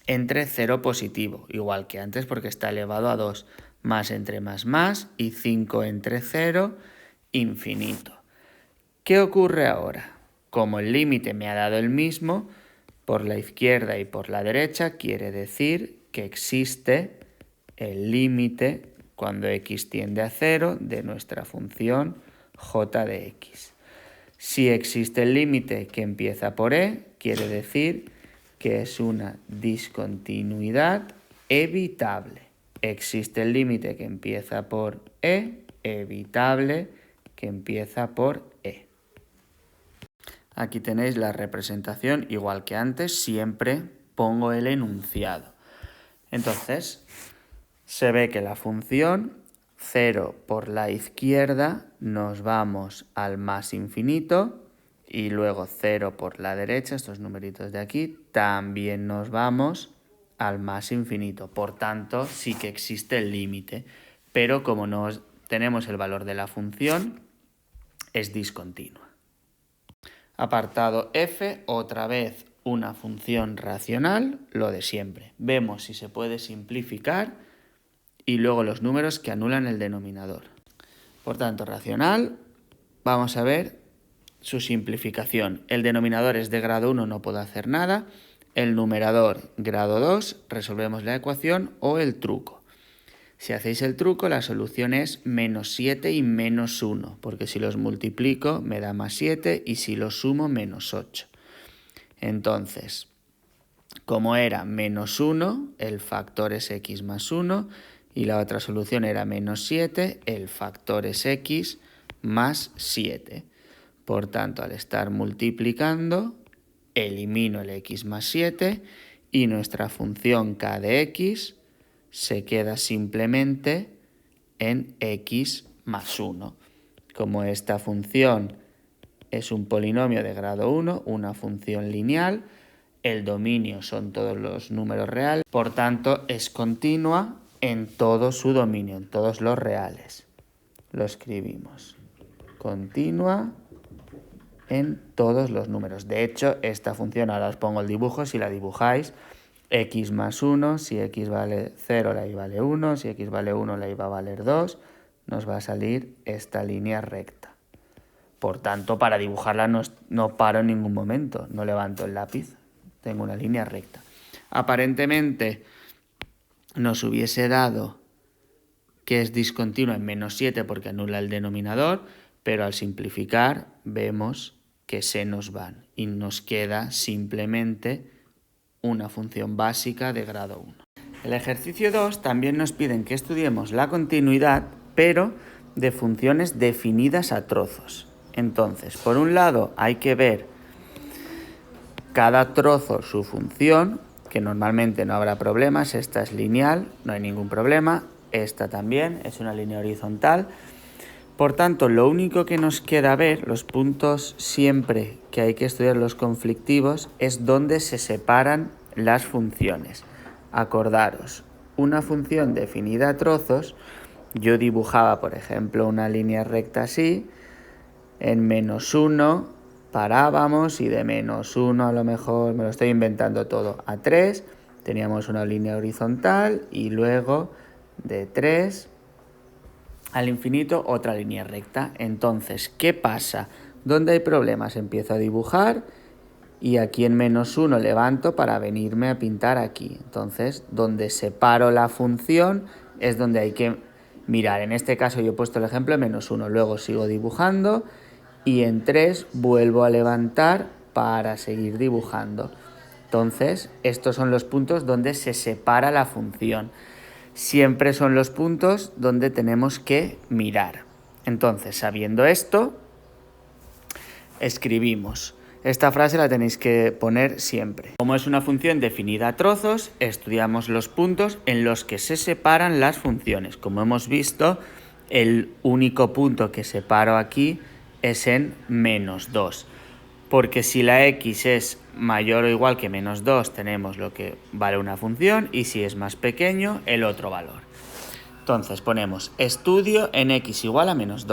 entre 0 positivo. Igual que antes porque está elevado a 2. Más entre más, y 5 entre 0, infinito. ¿Qué ocurre ahora? Como el límite me ha dado el mismo, por la izquierda y por la derecha, quiere decir que existe el límite cuando x tiende a 0 de nuestra función j de x. Si existe el límite que empieza por e, quiere decir que es una discontinuidad evitable. Existe el límite que empieza por e, evitable que empieza por e. Aquí tenéis la representación, igual que antes, siempre pongo el enunciado. Entonces, se ve que la función 0 por la izquierda nos vamos al más infinito y luego 0 por la derecha, estos numeritos de aquí, también nos vamos al más infinito. Por tanto, sí que existe el límite, pero como no tenemos el valor de la función, es discontinua. Apartado F, otra vez una función racional, lo de siempre. Vemos si se puede simplificar y luego los números que anulan el denominador. Por tanto, racional, vamos a ver su simplificación. El denominador es de grado 1, no puedo hacer nada. El numerador, grado 2, resolvemos la ecuación o el truco. Si hacéis el truco, la solución es menos 7 y menos 1, porque si los multiplico me da más 7 y si los sumo menos 8. Entonces, como era menos 1, el factor es x más 1 y la otra solución era menos 7, el factor es x más 7. Por tanto, al estar multiplicando, elimino el x más 7 y nuestra función k de x se queda simplemente en x más 1. Como esta función es un polinomio de grado 1, una función lineal, el dominio son todos los números reales, por tanto es continua en todo su dominio, en todos los reales. Lo escribimos. Continua en todos los números. De hecho, esta función, ahora os pongo el dibujo, si la dibujáis, x más 1, si x vale 0, la y vale 1, si x vale 1, la y va a valer 2, nos va a salir esta línea recta. Por tanto, para dibujarla no paro en ningún momento, no levanto el lápiz, tengo una línea recta. Aparentemente nos hubiese dado que es discontinua en menos 7 porque anula el denominador, pero al simplificar vemos que se nos van y nos queda simplemente una función básica de grado 1. El ejercicio 2 también nos piden que estudiemos la continuidad, pero de funciones definidas a trozos. Entonces, por un lado hay que ver cada trozo su función, que normalmente no habrá problemas. Esta es lineal, no hay ningún problema. Esta también es una línea horizontal. Por tanto, lo único que nos queda ver, los puntos siempre que hay que estudiar los conflictivos, es dónde se separan las funciones. Acordaros, una función definida a trozos, yo dibujaba, por ejemplo, una línea recta así, en -1 parábamos y de -1 a lo mejor, me lo estoy inventando todo, a 3 teníamos una línea horizontal y luego de 3 al infinito otra línea recta. Entonces, ¿qué pasa? ¿Dónde hay problemas? Empiezo a dibujar y aquí en -1 levanto para venirme a pintar aquí. Entonces, donde separo la función es donde hay que mirar. En este caso yo he puesto el ejemplo de -1, luego sigo dibujando y en 3 vuelvo a levantar para seguir dibujando. Entonces, estos son los puntos donde se separa la función. Siempre son los puntos donde tenemos que mirar. Entonces, sabiendo esto, escribimos. Esta frase la tenéis que poner siempre. Como es una función definida a trozos, estudiamos los puntos en los que se separan las funciones. Como hemos visto, el único punto que separo aquí es en -2. Porque si la x es mayor o igual que -2, tenemos lo que vale una función, y si es más pequeño, el otro valor. Entonces ponemos estudio en x igual a -2.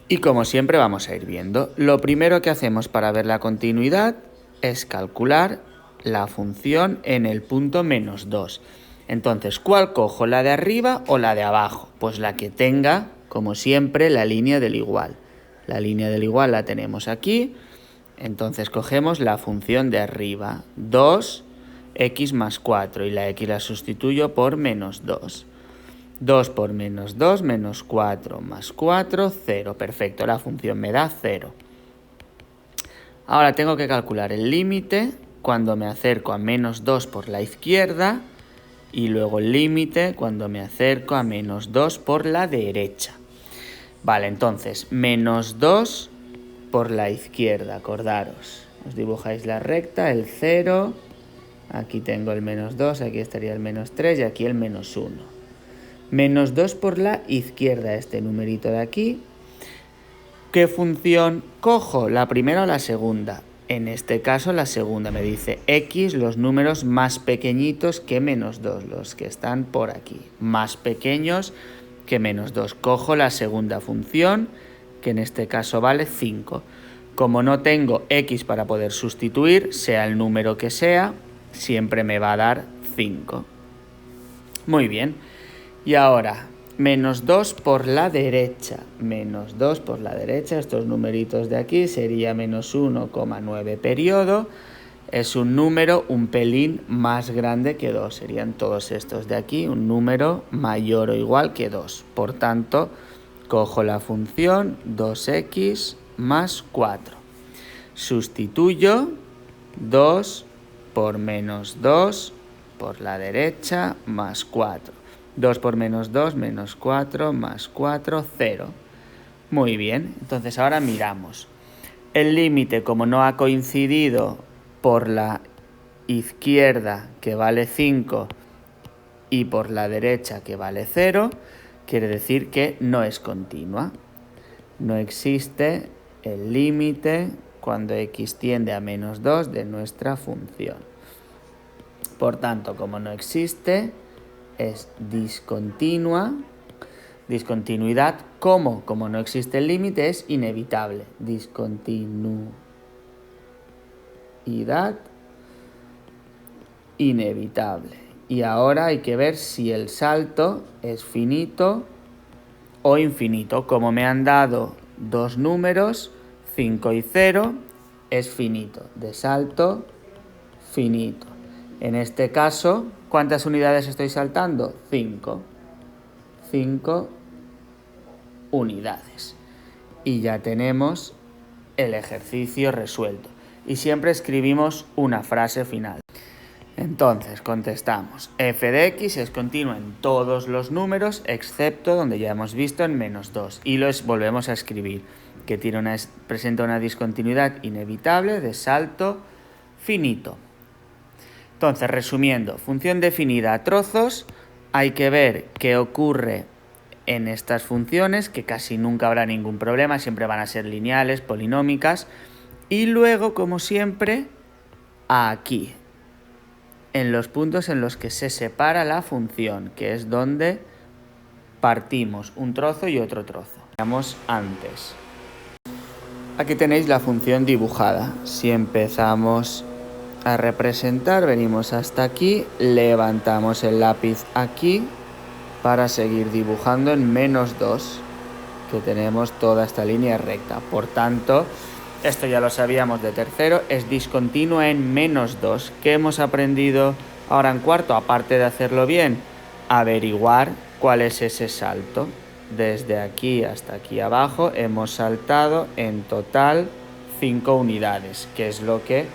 Y como siempre vamos a ir viendo. Lo primero que hacemos para ver la continuidad es calcular la función en el punto -2. Entonces, ¿cuál cojo? ¿La de arriba o la de abajo? Pues la que tenga, como siempre, la línea del igual. La línea del igual la tenemos aquí. Entonces cogemos la función de arriba, 2x más 4, y la x la sustituyo por -2. 2 por -2, menos 4 más 4, 0. Perfecto, la función me da 0. Ahora tengo que calcular el límite cuando me acerco a -2 por la izquierda y luego el límite cuando me acerco a -2 por la derecha. Vale, entonces, -2 por la izquierda, acordaros. Os dibujáis la recta, el 0, aquí tengo el -2, aquí estaría el -3 y aquí el -1. -2 por la izquierda, este numerito de aquí. ¿Qué función cojo? ¿La primera o la segunda? En este caso la segunda, me dice x, los números más pequeñitos que -2, los que están por aquí, más pequeños que -2. Cojo la segunda función, que en este caso vale 5. Como no tengo x para poder sustituir, sea el número que sea, siempre me va a dar 5. Muy bien. Y ahora, -2 por la derecha. -2 por la derecha, estos numeritos de aquí, sería -1,9 periodo. Es un número un pelín más grande que 2. Serían todos estos de aquí, un número mayor o igual que 2. Por tanto, cojo la función 2x más 4. Sustituyo 2 por -2 por la derecha más 4. 2 por -2, menos 4, más 4, 0. Muy bien, entonces ahora miramos. El límite, como no ha coincidido por la izquierda, que vale 5, y por la derecha, que vale 0, quiere decir que no es continua. No existe el límite cuando x tiende a -2 de nuestra función. Por tanto, como no existe, es discontinua. Discontinuidad, ¿cómo? Como no existe el límite, es inevitable. Discontinuidad inevitable. Y ahora hay que ver si el salto es finito o infinito. Como me han dado dos números, 5 y 0, es finito. De salto, finito. En este caso, ¿cuántas unidades estoy saltando? 5. 5 unidades. y ya tenemos el ejercicio resuelto. Y siempre escribimos una frase final. Entonces contestamos, f de x es continua en todos los números excepto donde ya hemos visto en -2 y los volvemos a escribir, que presenta una discontinuidad inevitable de salto finito. Entonces, resumiendo, función definida a trozos, hay que ver qué ocurre en estas funciones, que casi nunca habrá ningún problema, siempre van a ser lineales, polinómicas, y luego, como siempre, aquí, en los puntos en los que se separa la función, que es donde partimos un trozo y otro trozo. Veamos antes. Aquí tenéis la función dibujada. Si empezamos a representar, venimos hasta aquí, levantamos el lápiz aquí para seguir dibujando en -2, que tenemos toda esta línea recta. Por tanto, esto ya lo sabíamos de tercero, es discontinua en -2. ¿Qué hemos aprendido ahora en cuarto? Aparte de hacerlo bien, averiguar cuál es ese salto. Desde aquí hasta aquí abajo hemos saltado en total 5 unidades, que es lo que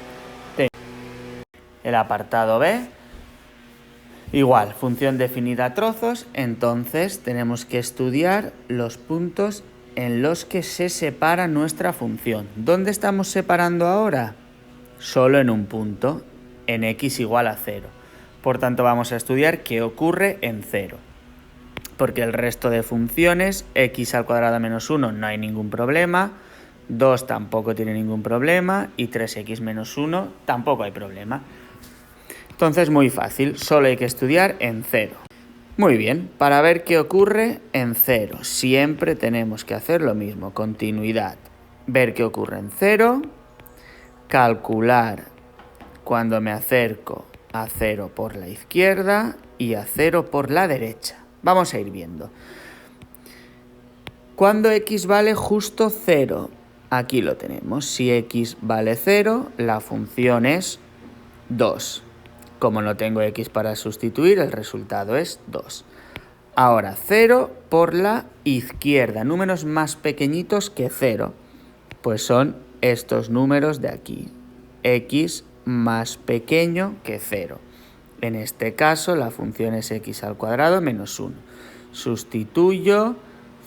tenemos. El apartado B, igual, función definida a trozos, entonces tenemos que estudiar los puntos en los que se separa nuestra función. ¿Dónde estamos separando ahora? Solo en un punto, en x igual a 0. Por tanto, vamos a estudiar qué ocurre en 0. Porque el resto de funciones, x al cuadrado menos 1 no hay ningún problema, 2 tampoco tiene ningún problema y 3x menos 1 tampoco hay problema. Entonces, muy fácil, solo hay que estudiar en 0. Muy bien, para ver qué ocurre en 0, siempre tenemos que hacer lo mismo, continuidad. Ver qué ocurre en 0, calcular cuando me acerco a 0 por la izquierda y a 0 por la derecha. Vamos a ir viendo. Cuando x vale justo 0, aquí lo tenemos. Si x vale 0, la función es 2. Como no tengo x para sustituir, el resultado es 2. Ahora, 0 por la izquierda. Números más pequeñitos que 0, pues son estos números de aquí. X más pequeño que 0. En este caso, la función es x al cuadrado menos 1. Sustituyo,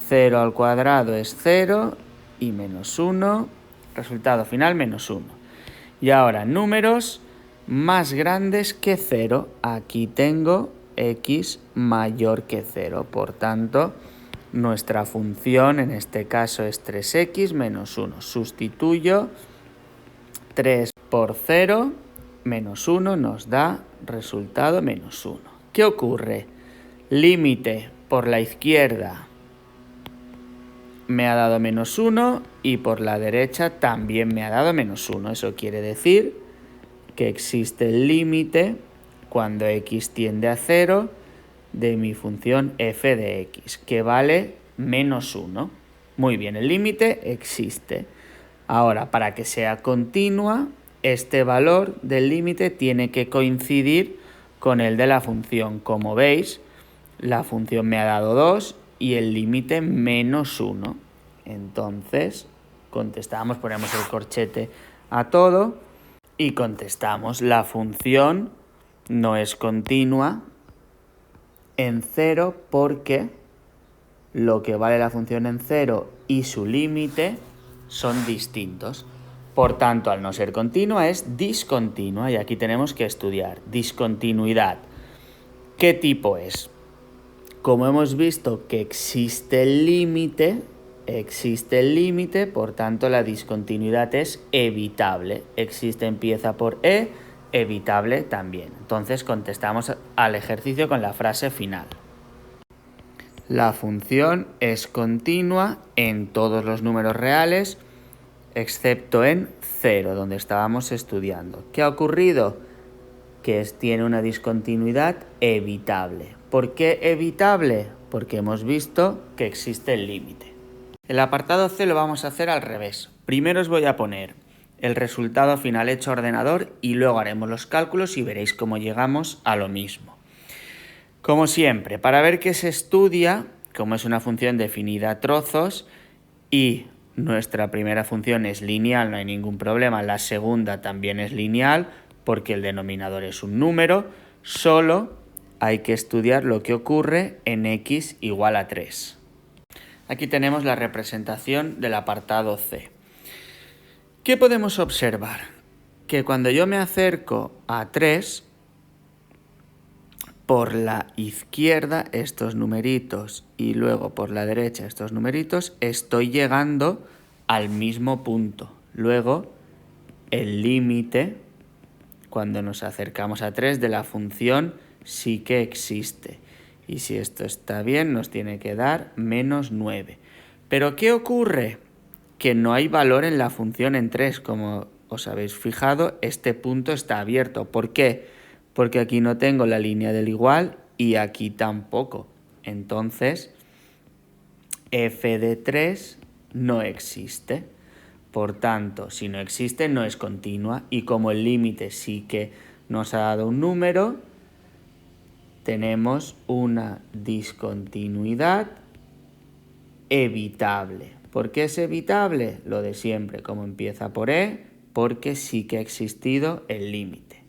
0 al cuadrado es 0 y menos 1. Resultado final, menos 1. Y ahora, números más grandes que 0. Aquí tengo x mayor que 0. Por tanto, nuestra función en este caso es 3x menos 1. Sustituyo, 3 por 0 menos 1 nos da resultado menos 1. ¿Qué ocurre? Límite por la izquierda me ha dado menos 1 y por la derecha también me ha dado menos 1. Eso quiere decir que existe el límite cuando x tiende a 0 de mi función f de x, que vale menos 1. Muy bien, el límite existe. Ahora, para que sea continua, este valor del límite tiene que coincidir con el de la función. Como veis, la función me ha dado 2 y el límite menos 1. Entonces, contestamos, ponemos el corchete a todo y contestamos. La función no es continua en 0 porque lo que vale la función en 0 y su límite son distintos. Por tanto, al no ser continua, es discontinua y aquí tenemos que estudiar. Discontinuidad. ¿Qué tipo es? Como hemos visto que existe el límite, por tanto la discontinuidad es evitable. Existe empieza por e, evitable también. Entonces contestamos al ejercicio con la frase final. La función es continua en todos los números reales, excepto en 0, donde estábamos estudiando. ¿Qué ha ocurrido? Que tiene una discontinuidad evitable. ¿Por qué evitable? Porque hemos visto que existe el límite. El apartado C lo vamos a hacer al revés. Primero os voy a poner el resultado final hecho a ordenador y luego haremos los cálculos y veréis cómo llegamos a lo mismo. Como siempre, para ver qué se estudia, como es una función definida a trozos y nuestra primera función es lineal, no hay ningún problema. La segunda también es lineal porque el denominador es un número. Solo hay que estudiar lo que ocurre en x igual a 3. Aquí tenemos la representación del apartado C. ¿Qué podemos observar? Que cuando yo me acerco a 3, por la izquierda estos numeritos y luego por la derecha estos numeritos, estoy llegando al mismo punto. Luego, el límite, cuando nos acercamos a 3 de la función, sí que existe. Y si esto está bien, nos tiene que dar menos 9. ¿Pero qué ocurre? Que no hay valor en la función en 3. Como os habéis fijado, este punto está abierto. ¿Por qué? Porque aquí no tengo la línea del igual y aquí tampoco. Entonces, f de 3 no existe. Por tanto, si no existe, no es continua. Y como el límite sí que nos ha dado un número, tenemos una discontinuidad evitable. ¿Por qué es evitable? Lo de siempre, como empieza por E, porque sí que ha existido el límite.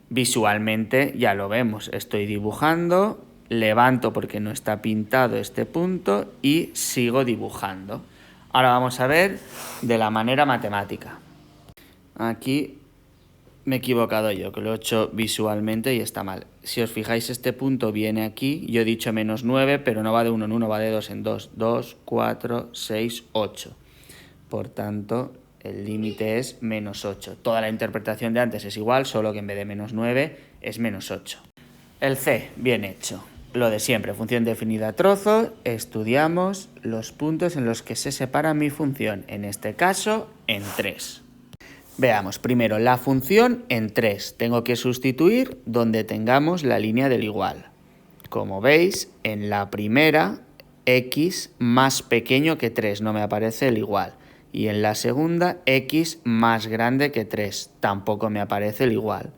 Visualmente ya lo vemos, estoy dibujando, levanto porque no está pintado este punto y sigo dibujando. Ahora vamos a ver de la manera matemática. Aquí me he equivocado yo, que lo he hecho visualmente y está mal. Si os fijáis, este punto viene aquí. Yo he dicho menos 9, pero no va de 1 en 1, va de 2 en 2. 2, 4, 6, 8. Por tanto, el límite es menos 8. Toda la interpretación de antes es igual, solo que en vez de menos 9 es menos 8. El C, bien hecho. Lo de siempre, función definida a trozos, estudiamos los puntos en los que se separa mi función, en este caso, en 3. Veamos, primero, la función en 3. Tengo que sustituir donde tengamos la línea del igual. Como veis, en la primera, x más pequeño que 3, no me aparece el igual. Y en la segunda, x más grande que 3, tampoco me aparece el igual.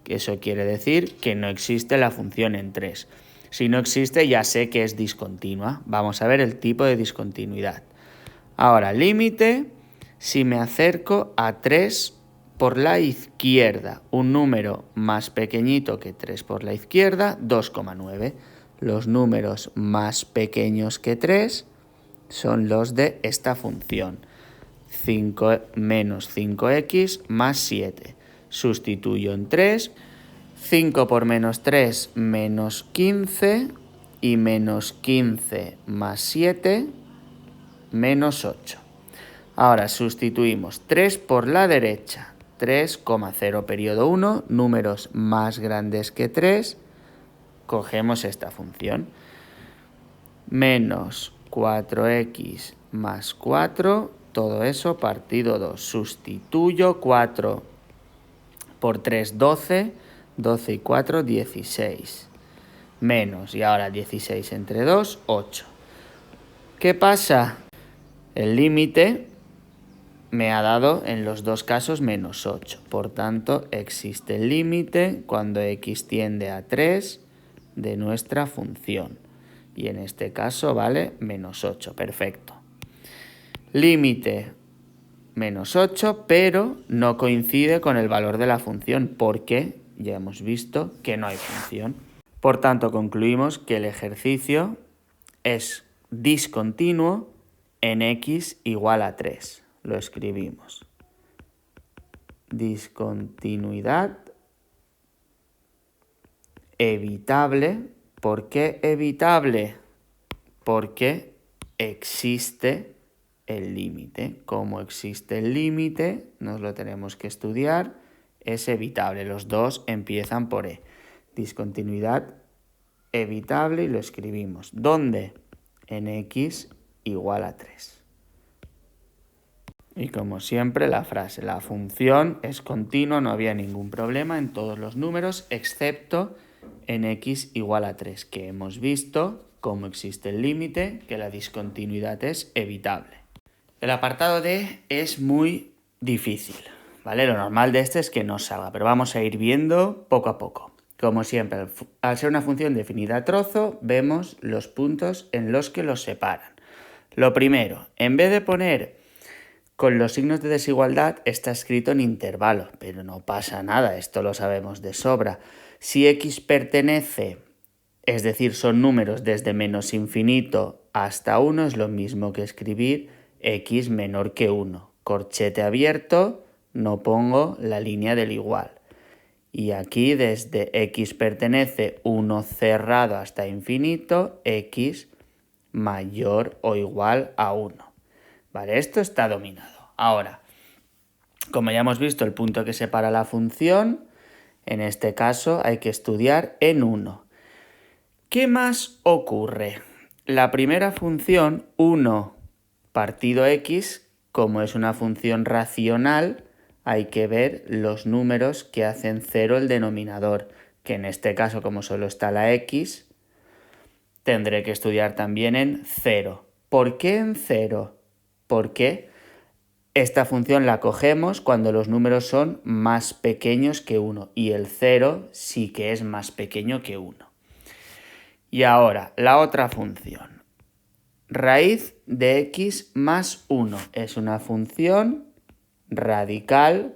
Eso quiere decir que no existe la función en 3. Si no existe, ya sé que es discontinua. Vamos a ver el tipo de discontinuidad. Ahora, límite. Si me acerco a 3 por la izquierda, un número más pequeñito que 3 por la izquierda, 2,9. Los números más pequeños que 3 son los de esta función. 5 menos 5x más 7. Sustituyo en 3. 5 por menos 3, menos 15. Y menos 15 más 7, menos 8. Ahora sustituimos 3 por la derecha, 3,0 periodo 1, números más grandes que 3, cogemos esta función. Menos 4x más 4, todo eso partido 2. Sustituyo 4 por 3, 12, 12 y 4, 16. Menos, y ahora 16 entre 2, 8. ¿Qué pasa? El límite me ha dado en los dos casos menos 8. Por tanto, existe el límite cuando x tiende a 3 de nuestra función. Y en este caso vale menos 8. Perfecto. Límite menos 8, pero no coincide con el valor de la función porque ya hemos visto que no hay función. Por tanto, concluimos que el ejercicio es discontinuo en x igual a 3. Lo escribimos. Discontinuidad evitable. ¿Por qué evitable? Porque existe el límite. Como existe el límite, nos lo tenemos que estudiar, es evitable. Los dos empiezan por E. Discontinuidad evitable y lo escribimos. ¿Dónde? En x igual a 3. Y como siempre la frase, la función es continua, no había ningún problema en todos los números, excepto en x igual a 3, que hemos visto, como existe el límite, que la discontinuidad es evitable. El apartado D es muy difícil, ¿vale? Lo normal de este es que no salga, pero vamos a ir viendo poco a poco. Como siempre, al ser una función definida a trozo, vemos los puntos en los que los separan. Lo primero, en vez de poner con los signos de desigualdad, está escrito en intervalo, pero no pasa nada, esto lo sabemos de sobra. Si x pertenece, es decir, son números desde menos infinito hasta 1, es lo mismo que escribir x menor que 1. Corchete abierto, no pongo la línea del igual. Y aquí desde x pertenece 1 cerrado hasta infinito, x mayor o igual a 1. Vale, esto está dominado. Ahora, como ya hemos visto el punto que separa la función, en este caso hay que estudiar en 1. ¿Qué más ocurre? La primera función, 1 partido x, como es una función racional, hay que ver los números que hacen 0 el denominador, que en este caso, como solo está la x, tendré que estudiar también en 0. ¿Por qué en 0? Porque esta función la cogemos cuando los números son más pequeños que 1, y el 0 sí que es más pequeño que 1. Y ahora, la otra función. Raíz de x más 1 es una función radical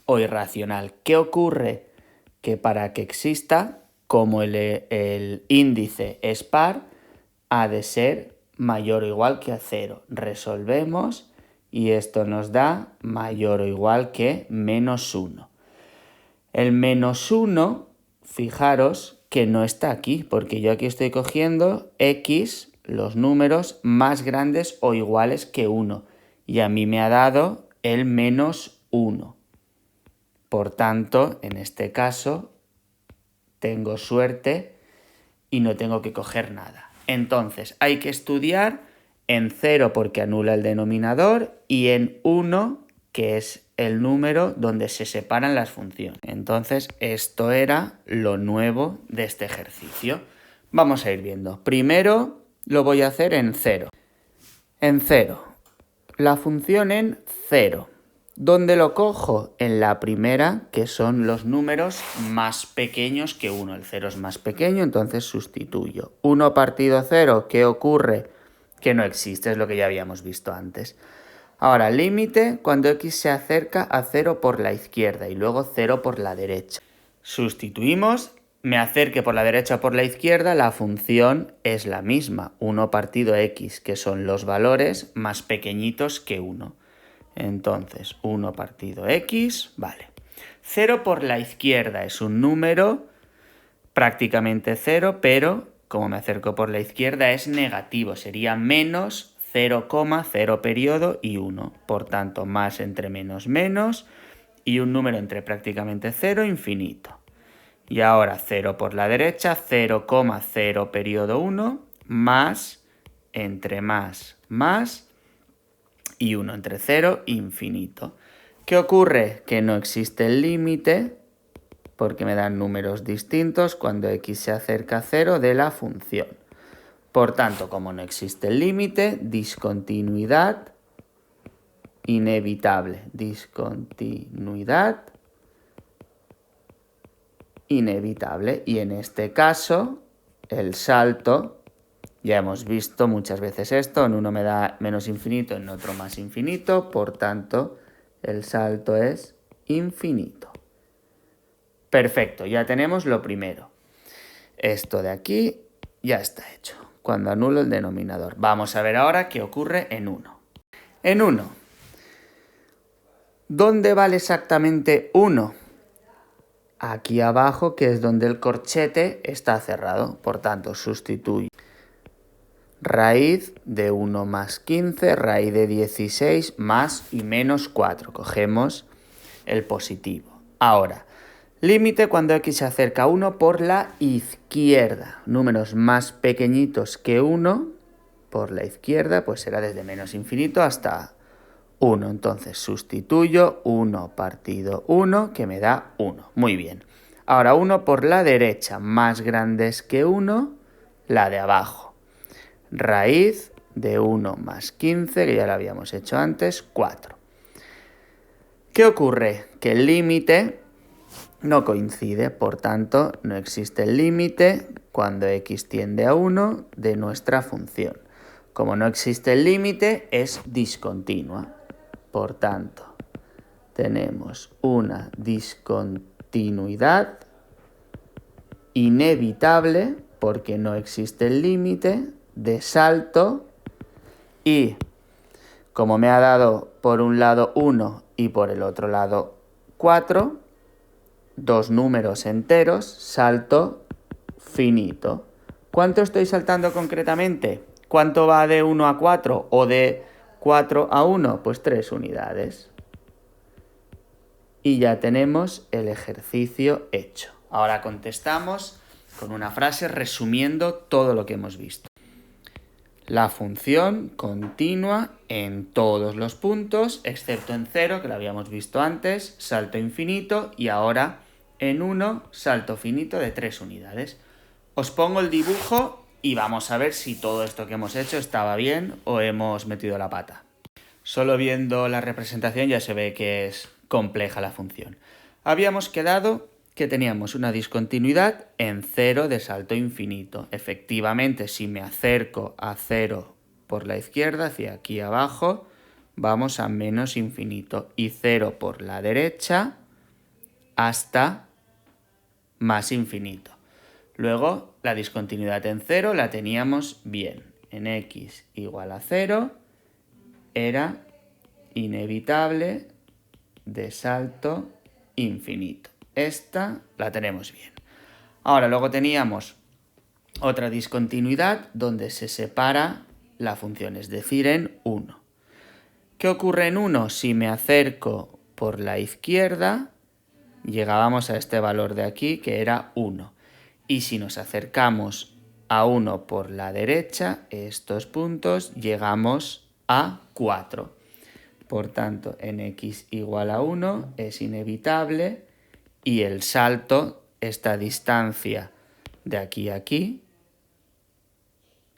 o irracional. ¿Qué ocurre? Que para que exista, como el índice es par, ha de ser mayor o igual que a 0. Resolvemos y esto nos da mayor o igual que menos 1. El menos 1, fijaros que no está aquí, porque yo aquí estoy cogiendo x, los números más grandes o iguales que 1, y a mí me ha dado el menos 1. Por tanto, en este caso, tengo suerte y no tengo que coger nada. Entonces, hay que estudiar en 0 porque anula el denominador y en 1, que es el número donde se separan las funciones. Entonces, esto era lo nuevo de este ejercicio. Vamos a ir viendo. Primero lo voy a hacer en 0. En 0. La función en 0. ¿Dónde lo cojo? En la primera, que son los números más pequeños que 1. El 0 es más pequeño, entonces sustituyo. 1 partido 0, ¿qué ocurre? Que no existe, es lo que ya habíamos visto antes. Ahora, límite cuando x se acerca a 0 por la izquierda y luego 0 por la derecha. Sustituimos, me acerque por la derecha o por la izquierda, la función es la misma, 1 partido x, que son los valores más pequeñitos que 1. Entonces, 1 partido x, vale. 0 por la izquierda es un número prácticamente 0, pero como me acerco por la izquierda es negativo, sería menos 0,0 periodo y 1. Por tanto, más entre menos menos y un número entre prácticamente 0 e infinito. Y ahora 0 por la derecha, 0,0 periodo 1, más entre más y 1 entre 0, infinito. ¿Qué ocurre? Que no existe el límite, porque me dan números distintos cuando x se acerca a 0 de la función. Por tanto, como no existe el límite, discontinuidad inevitable. Discontinuidad inevitable. Y en este caso, el salto, ya hemos visto muchas veces esto, en uno me da menos infinito, en otro más infinito, por tanto, el salto es infinito. Perfecto, ya tenemos lo primero. Esto de aquí ya está hecho, cuando anulo el denominador. Vamos a ver ahora qué ocurre en 1. En 1, ¿dónde vale exactamente 1? Aquí abajo, que es donde el corchete está cerrado. Por tanto, sustituyo. Raíz de 1 más 15, raíz de 16 más y menos 4. Cogemos el positivo. Ahora, límite cuando x se acerca a 1 por la izquierda. Números más pequeñitos que 1 por la izquierda, pues será desde menos infinito hasta 1. Entonces sustituyo 1 partido 1, que me da 1. Muy bien. Ahora 1 por la derecha, más grandes que 1, la de abajo. Raíz de 1 más 15, que ya lo habíamos hecho antes, 4. ¿Qué ocurre? Que el límite no coincide, por tanto, no existe el límite cuando x tiende a 1 de nuestra función. como no existe el límite, es discontinua. Por tanto, tenemos una discontinuidad inevitable, porque no existe el límite, de salto, y como me ha dado por un lado 1 y por el otro lado 4, dos números enteros, salto finito. ¿Cuánto estoy saltando concretamente? ¿Cuánto va de 1 a 4 o de 4 a 1? Pues 3 unidades. Y ya tenemos el ejercicio hecho. Ahora contestamos con una frase resumiendo todo lo que hemos visto. La función continua en todos los puntos, excepto en 0, que lo habíamos visto antes, salto infinito, y ahora en 1, salto finito de 3 unidades. Os pongo el dibujo y vamos a ver si todo esto que hemos hecho estaba bien o hemos metido la pata. Solo viendo la representación ya se ve que es compleja la función. Habíamos quedado que teníamos una discontinuidad en 0 de salto infinito. Efectivamente, si me acerco a 0 por la izquierda, hacia aquí abajo, vamos a menos infinito. Y 0 por la derecha hasta más infinito. Luego, la discontinuidad en 0 la teníamos bien. En x igual a 0 era inevitable de salto infinito. Esta la tenemos bien. Ahora, luego teníamos otra discontinuidad donde se separa la función, es decir, en 1. ¿Qué ocurre en 1? Si me acerco por la izquierda, llegábamos a este valor de aquí, que era 1. Y si nos acercamos a 1 por la derecha, estos puntos, llegamos a 4. Por tanto, en x igual a 1 es inevitable y el salto, esta distancia de aquí a aquí,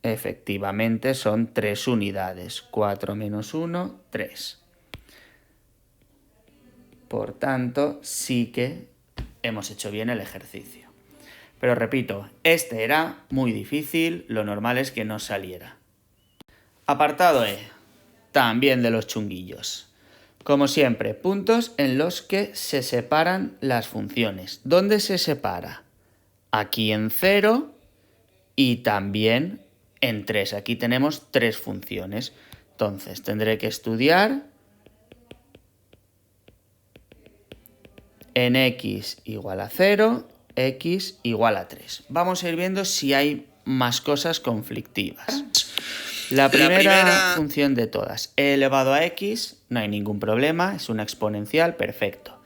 efectivamente son 3 unidades. 4 menos 1, 3. Por tanto, sí que hemos hecho bien el ejercicio. Pero repito, este era muy difícil, lo normal es que no saliera. Apartado E, también de los chunguillos. Como siempre, puntos en los que se separan las funciones. ¿Dónde se separa? Aquí en 0 y también en 3. Aquí tenemos 3 funciones. Entonces, tendré que estudiar en x igual a 0, x igual a 3. Vamos a ir viendo si hay más cosas conflictivas. La primera función de todas, e elevado a x, no hay ningún problema, es una exponencial, perfecto.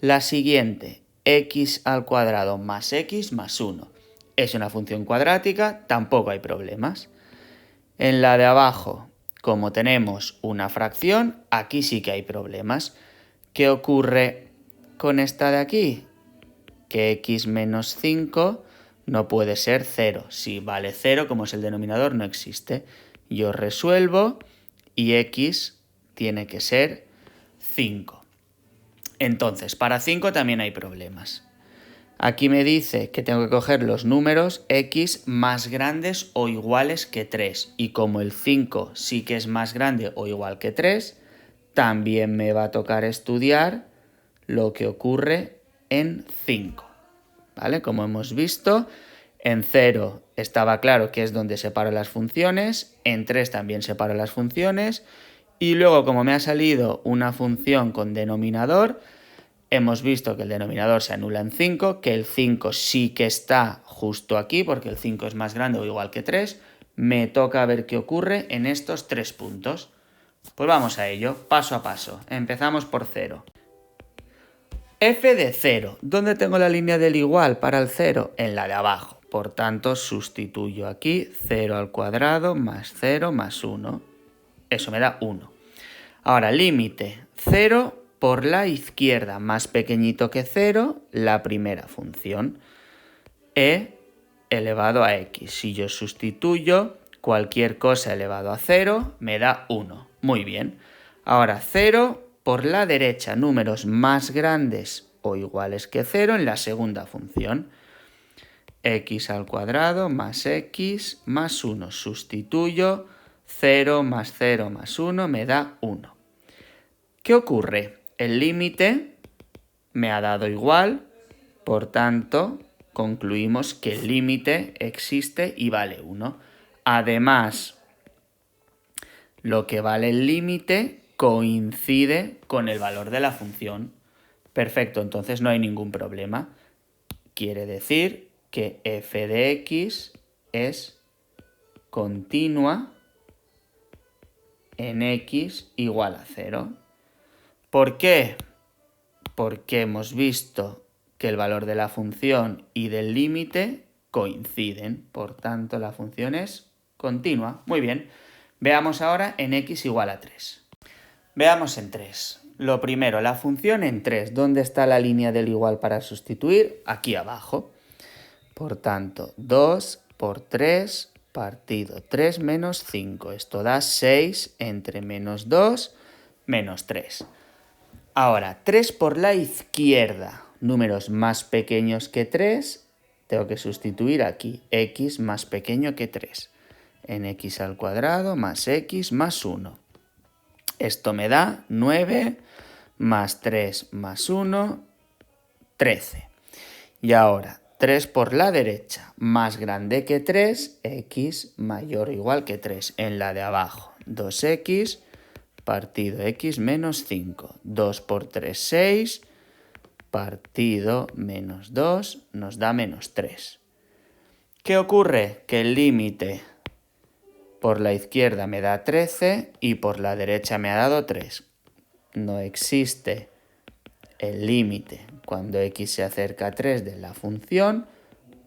La siguiente, x al cuadrado más x más 1, es una función cuadrática, tampoco hay problemas. En la de abajo, como tenemos una fracción, aquí sí que hay problemas. ¿Qué ocurre con esta de aquí? Que x menos 5 no puede ser 0. Si vale 0, como es el denominador, no existe. Yo resuelvo y x tiene que ser 5. Entonces, para 5 también hay problemas. Aquí me dice que tengo que coger los números x más grandes o iguales que 3. Y como el 5 sí que es más grande o igual que 3, también me va a tocar estudiar lo que ocurre en 5. ¿Vale? Como hemos visto, en 0 estaba claro que es donde separo las funciones, en 3 también separo las funciones, y luego como me ha salido una función con denominador, hemos visto que el denominador se anula en 5, que el 5 sí que está justo aquí, porque el 5 es más grande o igual que 3, me toca ver qué ocurre en estos 3 puntos. Pues vamos a ello, paso a paso. Empezamos por 0. F de 0. ¿Dónde tengo la línea del igual para el 0? En la de abajo. Por tanto, sustituyo aquí 0 al cuadrado más 0 más 1. Eso me da 1. Ahora, límite 0 por la izquierda, más pequeñito que 0, la primera función. E elevado a x. Si yo sustituyo cualquier cosa elevado a 0, me da 1. Muy bien. Ahora, 0 por la derecha, números más grandes o iguales que 0 en la segunda función. X al cuadrado más x más 1. Sustituyo 0 más 0 más 1 me da 1. ¿Qué ocurre? El límite me ha dado igual, por tanto, concluimos que el límite existe y vale 1. Además, lo que vale el límite coincide con el valor de la función. Perfecto, entonces no hay ningún problema. Quiere decir que f de x es continua en x igual a 0. ¿Por qué? Porque hemos visto que el valor de la función y del límite coinciden. Por tanto, la función es continua. Muy bien. Veamos ahora en x igual a 3. Veamos en 3. Lo primero, la función en 3. ¿Dónde está la línea del igual para sustituir? Aquí abajo. Por tanto, 2 por 3 partido 3 menos 5. Esto da 6 entre menos 2 menos 3. Ahora, 3 por la izquierda. Números más pequeños que 3, tengo que sustituir aquí. X más pequeño que 3. En x al cuadrado más x más 1. Esto me da 9 más 3 más 1, 13. Y ahora, 3 por la derecha, más grande que 3, x mayor o igual que 3. En la de abajo, 2x partido x menos 5. 2 por 3, 6, partido menos 2 nos da menos 3. ¿Qué ocurre? Que el límite por la izquierda me da 13 y por la derecha me ha dado 3. No existe el límite cuando x se acerca a 3 de la función,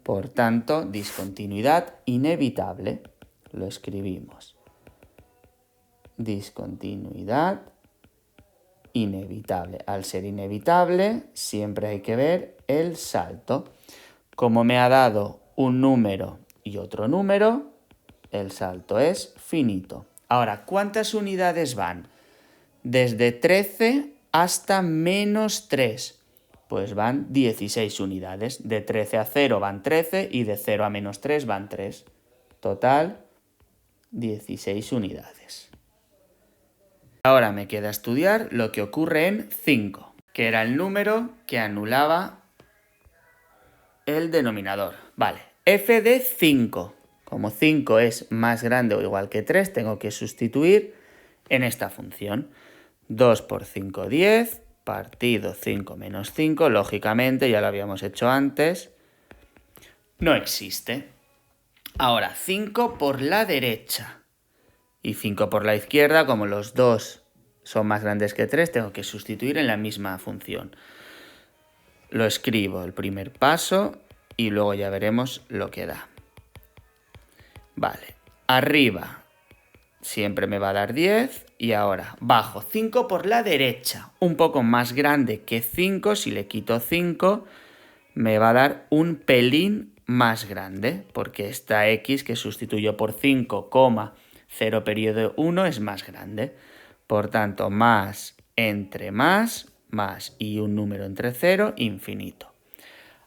por tanto, discontinuidad inevitable. Lo escribimos. Discontinuidad inevitable. Al ser inevitable, siempre hay que ver el salto. Como me ha dado un número y otro número, el salto es finito. Ahora, ¿cuántas unidades van? Desde 13 hasta menos 3. Pues van 16 unidades. De 13 a 0 van 13 y de 0 a menos 3 van 3. Total, 16 unidades. Ahora me queda estudiar lo que ocurre en 5, que era el número que anulaba el denominador. Vale, f de 5. Como 5 es más grande o igual que 3, tengo que sustituir en esta función. 2 por 5, 10, partido 5 menos 5, lógicamente, ya lo habíamos hecho antes, no existe. Ahora, 5 por la derecha y 5 por la izquierda, como los dos son más grandes que 3, tengo que sustituir en la misma función. Lo escribo el primer paso y luego ya veremos lo que da. Vale, arriba siempre me va a dar 10 y ahora bajo 5 por la derecha, un poco más grande que 5, si le quito 5 me va a dar un pelín más grande, porque esta x que sustituyo por 5, 0 periodo 1 es más grande. Por tanto, más entre más y un número entre 0, infinito.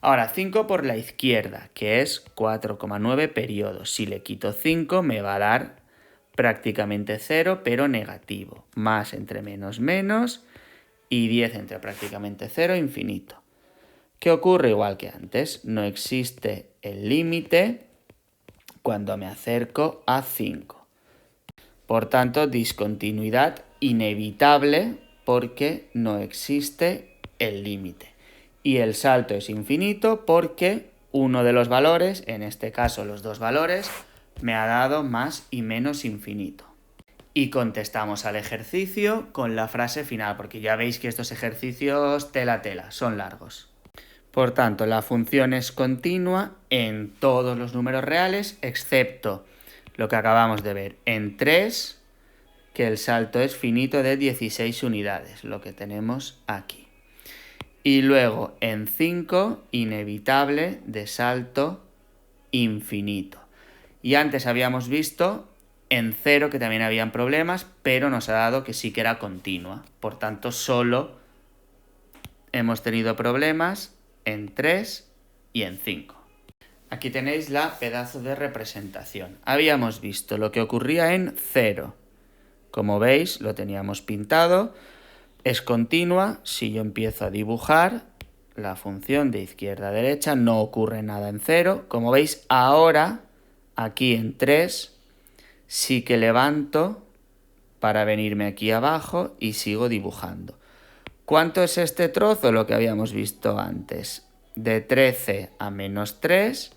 Ahora, 5 por la izquierda, que es 4,9 periodos. Si le quito 5 me va a dar prácticamente 0, pero negativo. Más entre menos, menos, y 10 entre prácticamente 0, infinito. ¿Qué ocurre? Igual que antes, no existe el límite cuando me acerco a 5. Por tanto, discontinuidad inevitable porque no existe el límite. Y el salto es infinito porque uno de los valores, en este caso los dos valores, me ha dado más y menos infinito. Y contestamos al ejercicio con la frase final, porque ya veis que estos ejercicios tela, son largos. Por tanto, la función es continua en todos los números reales, excepto lo que acabamos de ver en 3, que el salto es finito de 16 unidades, lo que tenemos aquí. Y luego en 5, inevitable de salto infinito. Y antes habíamos visto en 0 que también habían problemas, pero nos ha dado que sí que era continua. Por tanto, solo hemos tenido problemas en 3 y en 5. Aquí tenéis la pedazo de representación. Habíamos visto lo que ocurría en 0. Como veis, lo teníamos pintado. Es continua. Si yo empiezo a dibujar la función de izquierda a derecha, no ocurre nada en 0. Como veis, ahora, aquí en 3, sí que levanto para venirme aquí abajo y sigo dibujando. ¿Cuánto es este trozo? Lo que habíamos visto antes. De 13 a menos 3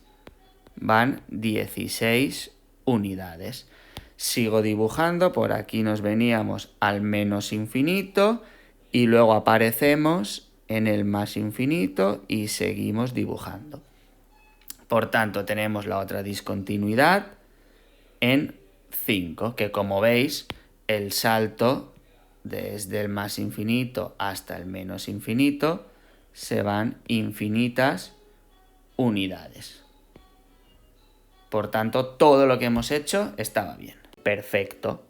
van 16 unidades. Sigo dibujando, por aquí nos veníamos al menos infinito y luego aparecemos en el más infinito y seguimos dibujando. Por tanto, tenemos la otra discontinuidad en 5, que como veis, el salto desde el más infinito hasta el menos infinito se van infinitas unidades. Por tanto, todo lo que hemos hecho estaba bien. Perfecto.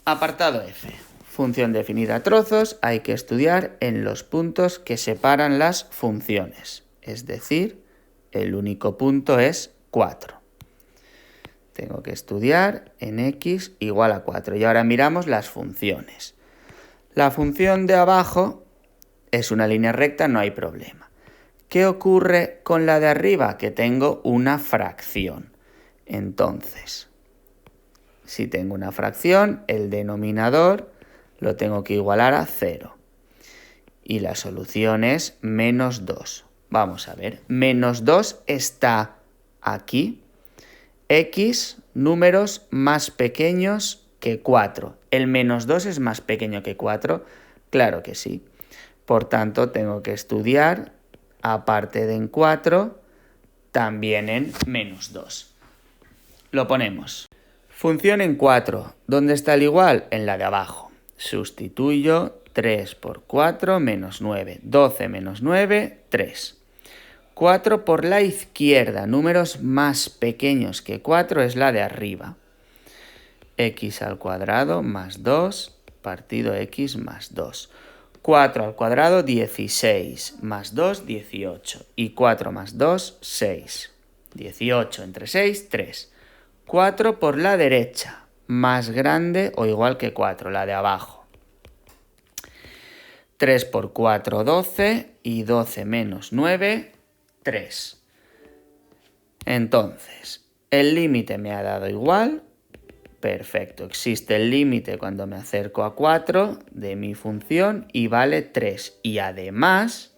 Apartado F. Función definida a trozos hay que estudiar en los puntos que separan las funciones. Es decir, el único punto es 4. Tengo que estudiar en x igual a 4. Y ahora miramos las funciones. La función de abajo es una línea recta, no hay problema. ¿Qué ocurre con la de arriba? Que tengo una fracción. Entonces, si tengo una fracción, el denominador lo tengo que igualar a 0. Y la solución es menos 2. Vamos a ver, menos 2 está aquí. X, números más pequeños que 4. ¿El menos 2 es más pequeño que 4? Claro que sí. Por tanto, tengo que estudiar, aparte de en 4, también en menos 2. Lo ponemos. Función en 4. ¿Dónde está el igual? En la de abajo. Sustituyo 3 por 4 menos 9. 12 menos 9, 3. 4 por la izquierda. Números más pequeños que 4 es la de arriba. X al cuadrado más 2 partido x más 2. 4 al cuadrado, 16. Más 2, 18. Y 4 más 2, 6. 18 entre 6, 3. 4 por la derecha, más grande o igual que 4, la de abajo. 3 por 4, 12, y 12 menos 9, 3. Entonces, el límite me ha dado igual. Perfecto, existe el límite cuando me acerco a 4 de mi función y vale 3. Y además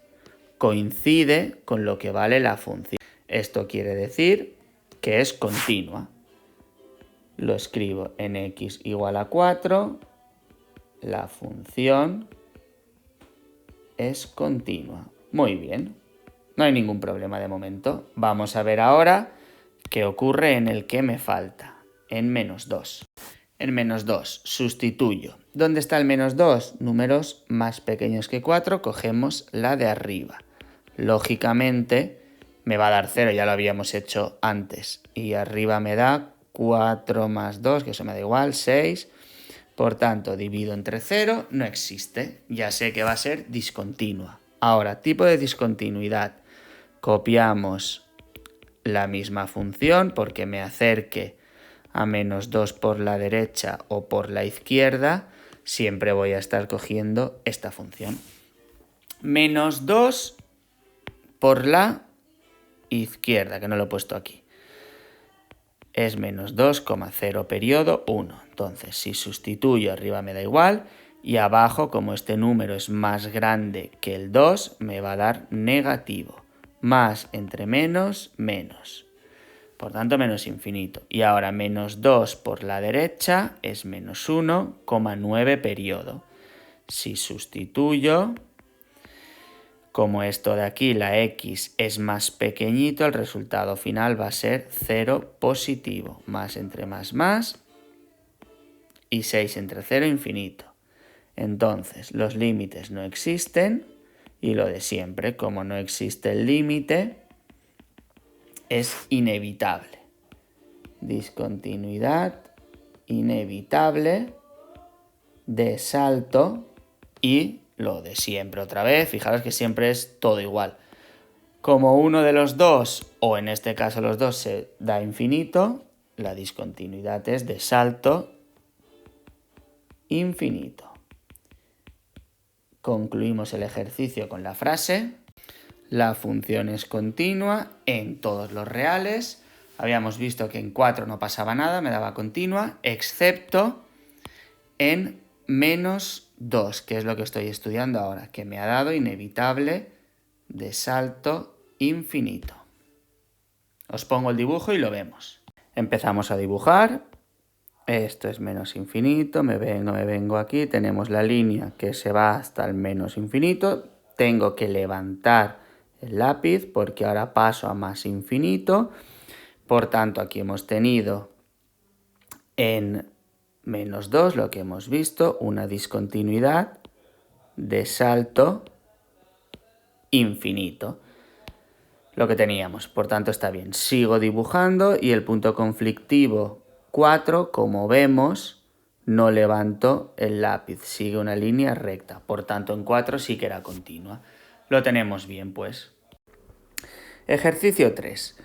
coincide con lo que vale la función. Esto quiere decir que es continua. Lo escribo en x igual a 4, la función es continua. Muy bien, no hay ningún problema de momento. Vamos a ver ahora qué ocurre en el que me falta, en menos 2. En menos 2 sustituyo. ¿Dónde está el menos 2? Números más pequeños que 4, cogemos la de arriba. Lógicamente me va a dar 0, ya lo habíamos hecho antes. Y arriba me da 4 más 2, que eso me da igual, 6. Por tanto, divido entre 0, no existe. Ya sé que va a ser discontinua. Ahora, tipo de discontinuidad. Copiamos la misma función porque me acerque a menos 2 por la derecha o por la izquierda. Siempre voy a estar cogiendo esta función. Menos 2 por la izquierda, que no lo he puesto aquí. Es menos 2,0 periodo 1. Entonces, si sustituyo, arriba me da igual, y abajo, como este número es más grande que el 2, me va a dar negativo. Más entre menos, menos. Por tanto, menos infinito. Y ahora, menos 2 por la derecha es menos 1,9 periodo. Si sustituyo, como esto de aquí, la x es más pequeñito, el resultado final va a ser 0 positivo. Más entre más, y 6 entre 0, infinito. Entonces, los límites no existen, y lo de siempre, como no existe el límite, es inevitable. Discontinuidad inevitable de salto y lo de siempre otra vez. Fijaros que siempre es todo igual. Como uno de los dos, o en este caso los dos, se da infinito, la discontinuidad es de salto infinito. Concluimos el ejercicio con la frase: la función es continua en todos los reales. Habíamos visto que en 4 no pasaba nada, me daba continua, excepto en menos 2, que es lo que estoy estudiando ahora, que me ha dado inevitable de salto infinito. Os pongo el dibujo y lo vemos. Empezamos a dibujar. Esto es menos infinito, me vengo aquí, tenemos la línea que se va hasta el menos infinito. Tengo que levantar el lápiz porque ahora paso a más infinito. Por tanto, aquí hemos tenido en menos 2, lo que hemos visto, una discontinuidad de salto infinito. Lo que teníamos, por tanto está bien. Sigo dibujando y el punto conflictivo 4, como vemos, no levanto el lápiz, sigue una línea recta. Por tanto, en 4 sí que era continua. Lo tenemos bien, pues. Ejercicio 3.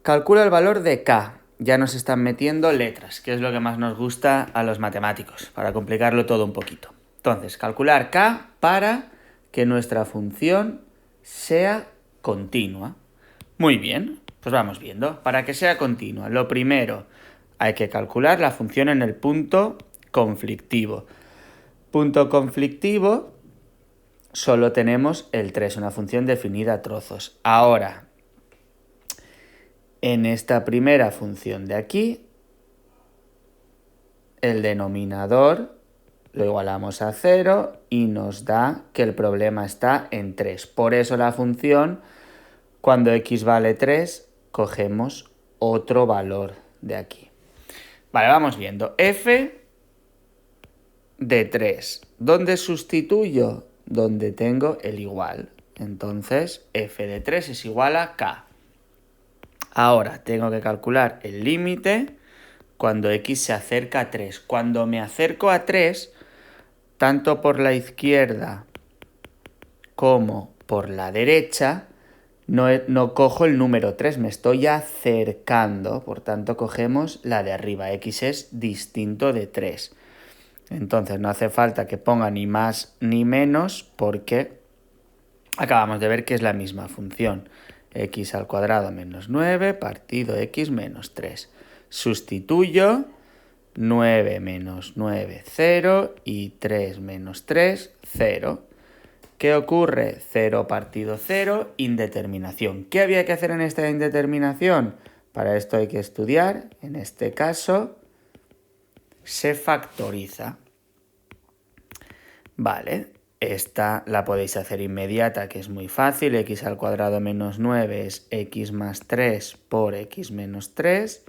Calcula el valor de k. Ya nos están metiendo letras, que es lo que más nos gusta a los matemáticos, para complicarlo todo un poquito. Entonces, calcular k para que nuestra función sea continua. Muy bien, pues vamos viendo. Para que sea continua, lo primero, hay que calcular la función en el punto conflictivo. Punto conflictivo, solo tenemos el 3, una función definida a trozos. Ahora, en esta primera función de aquí, el denominador lo igualamos a 0 y nos da que el problema está en 3. Por eso la función, cuando x vale 3, cogemos otro valor de aquí. Vale, vamos viendo. F de 3. ¿Dónde sustituyo? Donde tengo el igual. Entonces, f de 3 es igual a k. Ahora tengo que calcular el límite cuando x se acerca a 3. Cuando me acerco a 3, tanto por la izquierda como por la derecha, no cojo el número 3, me estoy acercando, por tanto cogemos la de arriba, x es distinto de 3. Entonces no hace falta que ponga ni más ni menos porque acabamos de ver que es la misma función. X al cuadrado menos 9 partido x menos 3. Sustituyo 9 menos 9, 0 y 3 menos 3, 0. ¿Qué ocurre? 0 partido 0, indeterminación. ¿Qué había que hacer en esta indeterminación? Para esto hay que estudiar, en este caso, se factoriza. Vale, esta la podéis hacer inmediata, que es muy fácil. X al cuadrado menos 9 es x más 3 por x menos 3.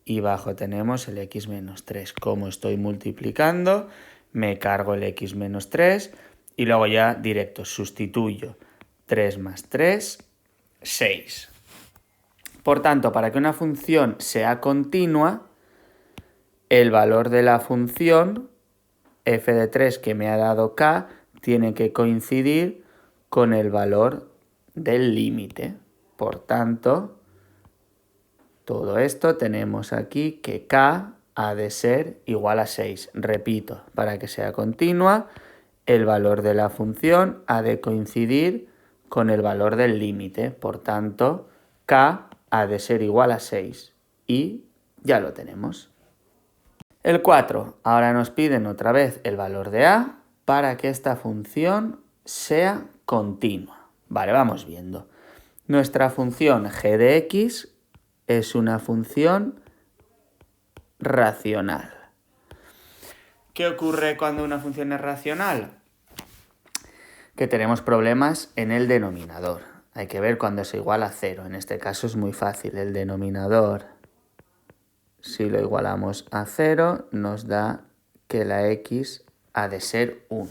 Y abajo tenemos el x menos 3. Como estoy multiplicando, me cargo el x menos 3 y luego ya directo sustituyo 3 más 3, 6. Por tanto, para que una función sea continua, el valor de la función f de 3 que me ha dado k tiene que coincidir con el valor del límite. Por tanto, todo esto tenemos aquí que k ha de ser igual a 6. Repito, para que sea continua, el valor de la función ha de coincidir con el valor del límite. Por tanto, k ha de ser igual a 6. Y ya lo tenemos. El 4. Ahora nos piden otra vez el valor de a para que esta función sea continua. Vale, vamos viendo. Nuestra función g de x es una función racional. ¿Qué ocurre cuando una función es racional? Que tenemos problemas en el denominador. Hay que ver cuando es igual a 0. En este caso es muy fácil. El denominador, si lo igualamos a 0, nos da que la x ha de ser 1.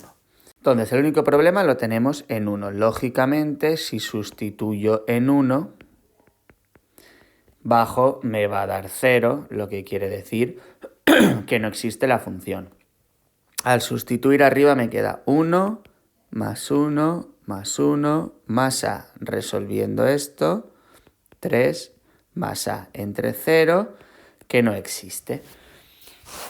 Entonces, el único problema lo tenemos en 1. Lógicamente, si sustituyo en 1, bajo me va a dar 0, lo que quiere decir que no existe la función. Al sustituir arriba me queda 1 más 1 más 1 más a. Resolviendo esto, 3 más a entre 0, que no existe.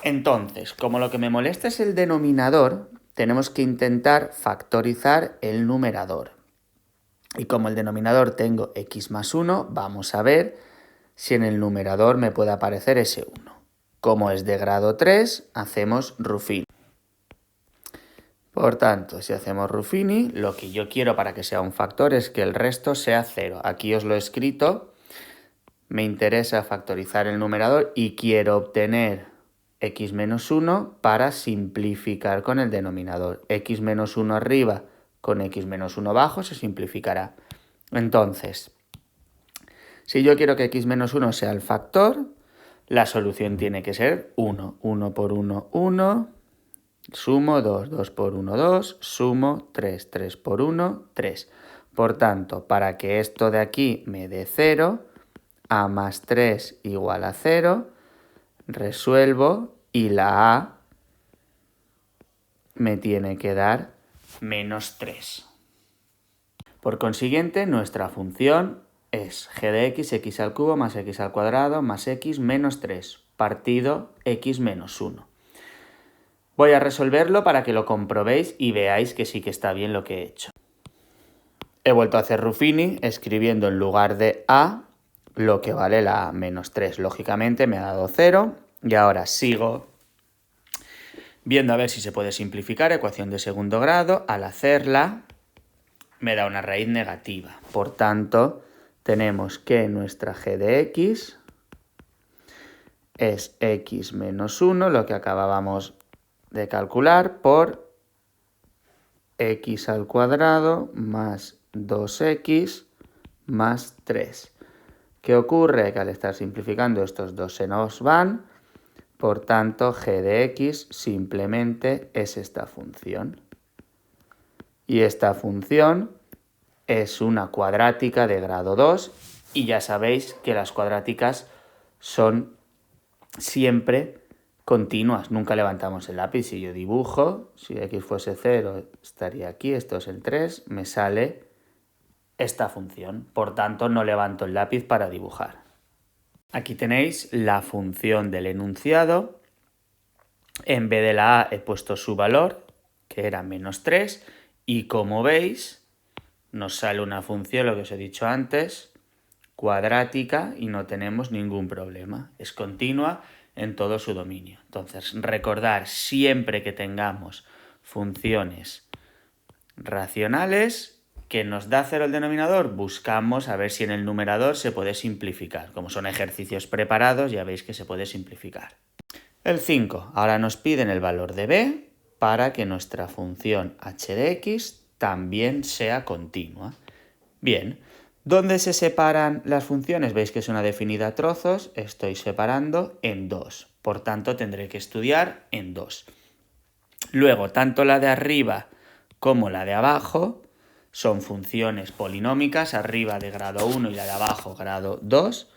Entonces, como lo que me molesta es el denominador, tenemos que intentar factorizar el numerador. Y como el denominador tengo x más 1, vamos a ver si en el numerador me puede aparecer ese 1. Como es de grado 3, hacemos Ruffini. Por tanto, si hacemos Ruffini, lo que yo quiero para que sea un factor es que el resto sea 0. Aquí os lo he escrito. Me interesa factorizar el numerador y quiero obtener x menos 1 para simplificar con el denominador. X menos 1 arriba con x menos 1 abajo se simplificará. Entonces, si yo quiero que x menos 1 sea el factor, la solución tiene que ser 1. 1 por 1, 1. Sumo 2, 2 por 1, 2. Sumo 3, 3 por 1, 3. Por tanto, para que esto de aquí me dé 0, a más 3 igual a 0, resuelvo y la a me tiene que dar menos 3. Por consiguiente, nuestra función es g de x al cubo más x al cuadrado más x menos 3 partido x menos 1. Voy a resolverlo para que lo comprobéis y veáis que sí que está bien lo que he hecho. He vuelto a hacer Ruffini escribiendo en lugar de a lo que vale la a menos 3. Lógicamente me ha dado 0 y ahora sigo viendo a ver si se puede simplificar. Ecuación de segundo grado. Al hacerla me da una raíz negativa. Por tanto, tenemos que nuestra g de x es x menos 1, lo que acabábamos de calcular, por x al cuadrado más 2x más 3. ¿Qué ocurre? Que al estar simplificando estos dos se nos van, por tanto g de x simplemente es esta función. Y esta función es una cuadrática de grado 2 y ya sabéis que las cuadráticas son siempre continuas, nunca levantamos el lápiz. Si yo dibujo, si x fuese 0 estaría aquí, esto es el 3, me sale esta función. Por tanto, no levanto el lápiz para dibujar. Aquí tenéis la función del enunciado. En vez de la a he puesto su valor, que era menos 3, y como veis, nos sale una función, lo que os he dicho antes, cuadrática y no tenemos ningún problema. Es continua en todo su dominio. Entonces, recordar siempre que tengamos funciones racionales que nos da 0 el denominador, buscamos a ver si en el numerador se puede simplificar. Como son ejercicios preparados, ya veis que se puede simplificar. El 5. Ahora nos piden el valor de b para que nuestra función h de x también sea continua. Bien, ¿dónde se separan las funciones? Veis que es una definida a trozos, estoy separando en 2. Por tanto, tendré que estudiar en 2. Luego, tanto la de arriba como la de abajo son funciones polinómicas, arriba de grado 1 y la de abajo grado 2.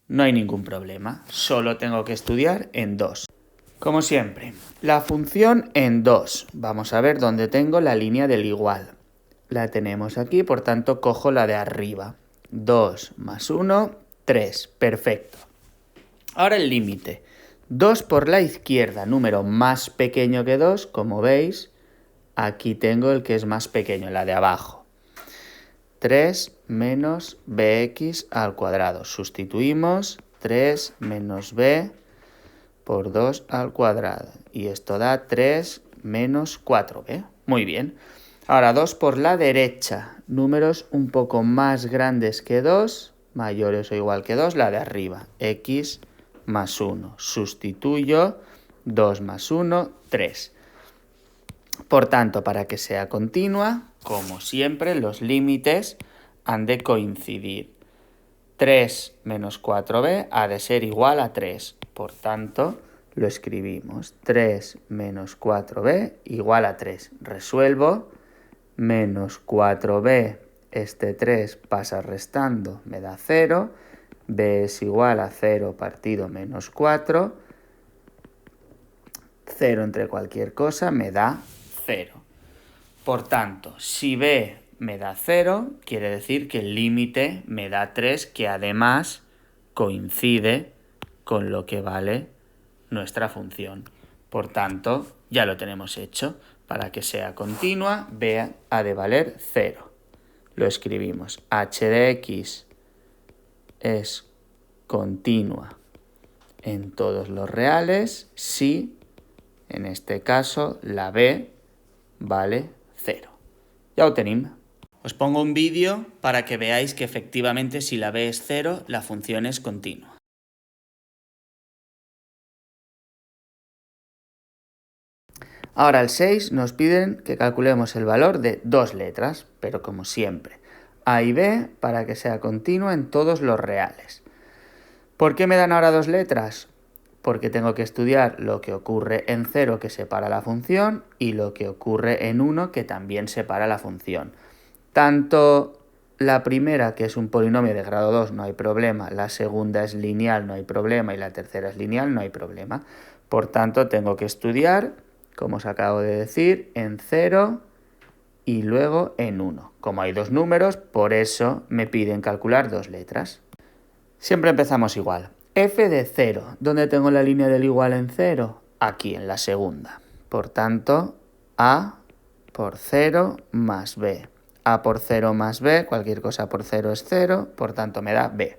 No hay ningún problema, solo tengo que estudiar en 2. Como siempre, la función en 2. Vamos a ver dónde tengo la línea del igual. La tenemos aquí, por tanto cojo la de arriba. 2 más 1, 3. Perfecto. Ahora el límite. 2 por la izquierda, número más pequeño que 2, como veis, aquí tengo el que es más pequeño, la de abajo. 3 menos bx al cuadrado. Sustituimos 3 menos b por 2 al cuadrado. Y esto da 3 menos 4b. Muy bien. Ahora 2 por la derecha. Números un poco más grandes que 2, mayores o igual que 2, la de arriba. X más 1. Sustituyo 2 más 1, 3. Por tanto, para que sea continua, como siempre, los límites han de coincidir. 3 menos 4b ha de ser igual a 3. Por tanto, lo escribimos. 3 menos 4b igual a 3. Resuelvo. Menos 4b, este 3 pasa restando, me da 0. b es igual a 0 partido menos 4. 0 entre cualquier cosa me da 0. Por tanto, si b me da 0, quiere decir que el límite me da 3, que además coincide con lo que vale nuestra función. Por tanto, ya lo tenemos hecho. Para que sea continua, b ha de valer 0. Lo escribimos. H de x es continua en todos los reales si, en este caso, la b vale 0. Ja ho tenim. Os pongo un vídeo para que veáis que efectivamente si la b es 0, la función es continua. Ahora al 6 nos piden que calculemos el valor de dos letras, pero como siempre, a y b para que sea continua en todos los reales. ¿Por qué me dan ahora dos letras? Porque tengo que estudiar lo que ocurre en 0 que separa la función y lo que ocurre en 1 que también separa la función. Tanto la primera, que es un polinomio de grado 2, no hay problema, la segunda es lineal, no hay problema, y la tercera es lineal, no hay problema. Por tanto, tengo que estudiar, como os acabo de decir, en 0 y luego en 1. Como hay dos números, por eso me piden calcular dos letras. Siempre empezamos igual. F de 0, ¿dónde tengo la línea del igual en 0? Aquí, en la segunda. Por tanto, A por 0 más B. A por 0 más B, cualquier cosa por 0 es 0, por tanto me da B.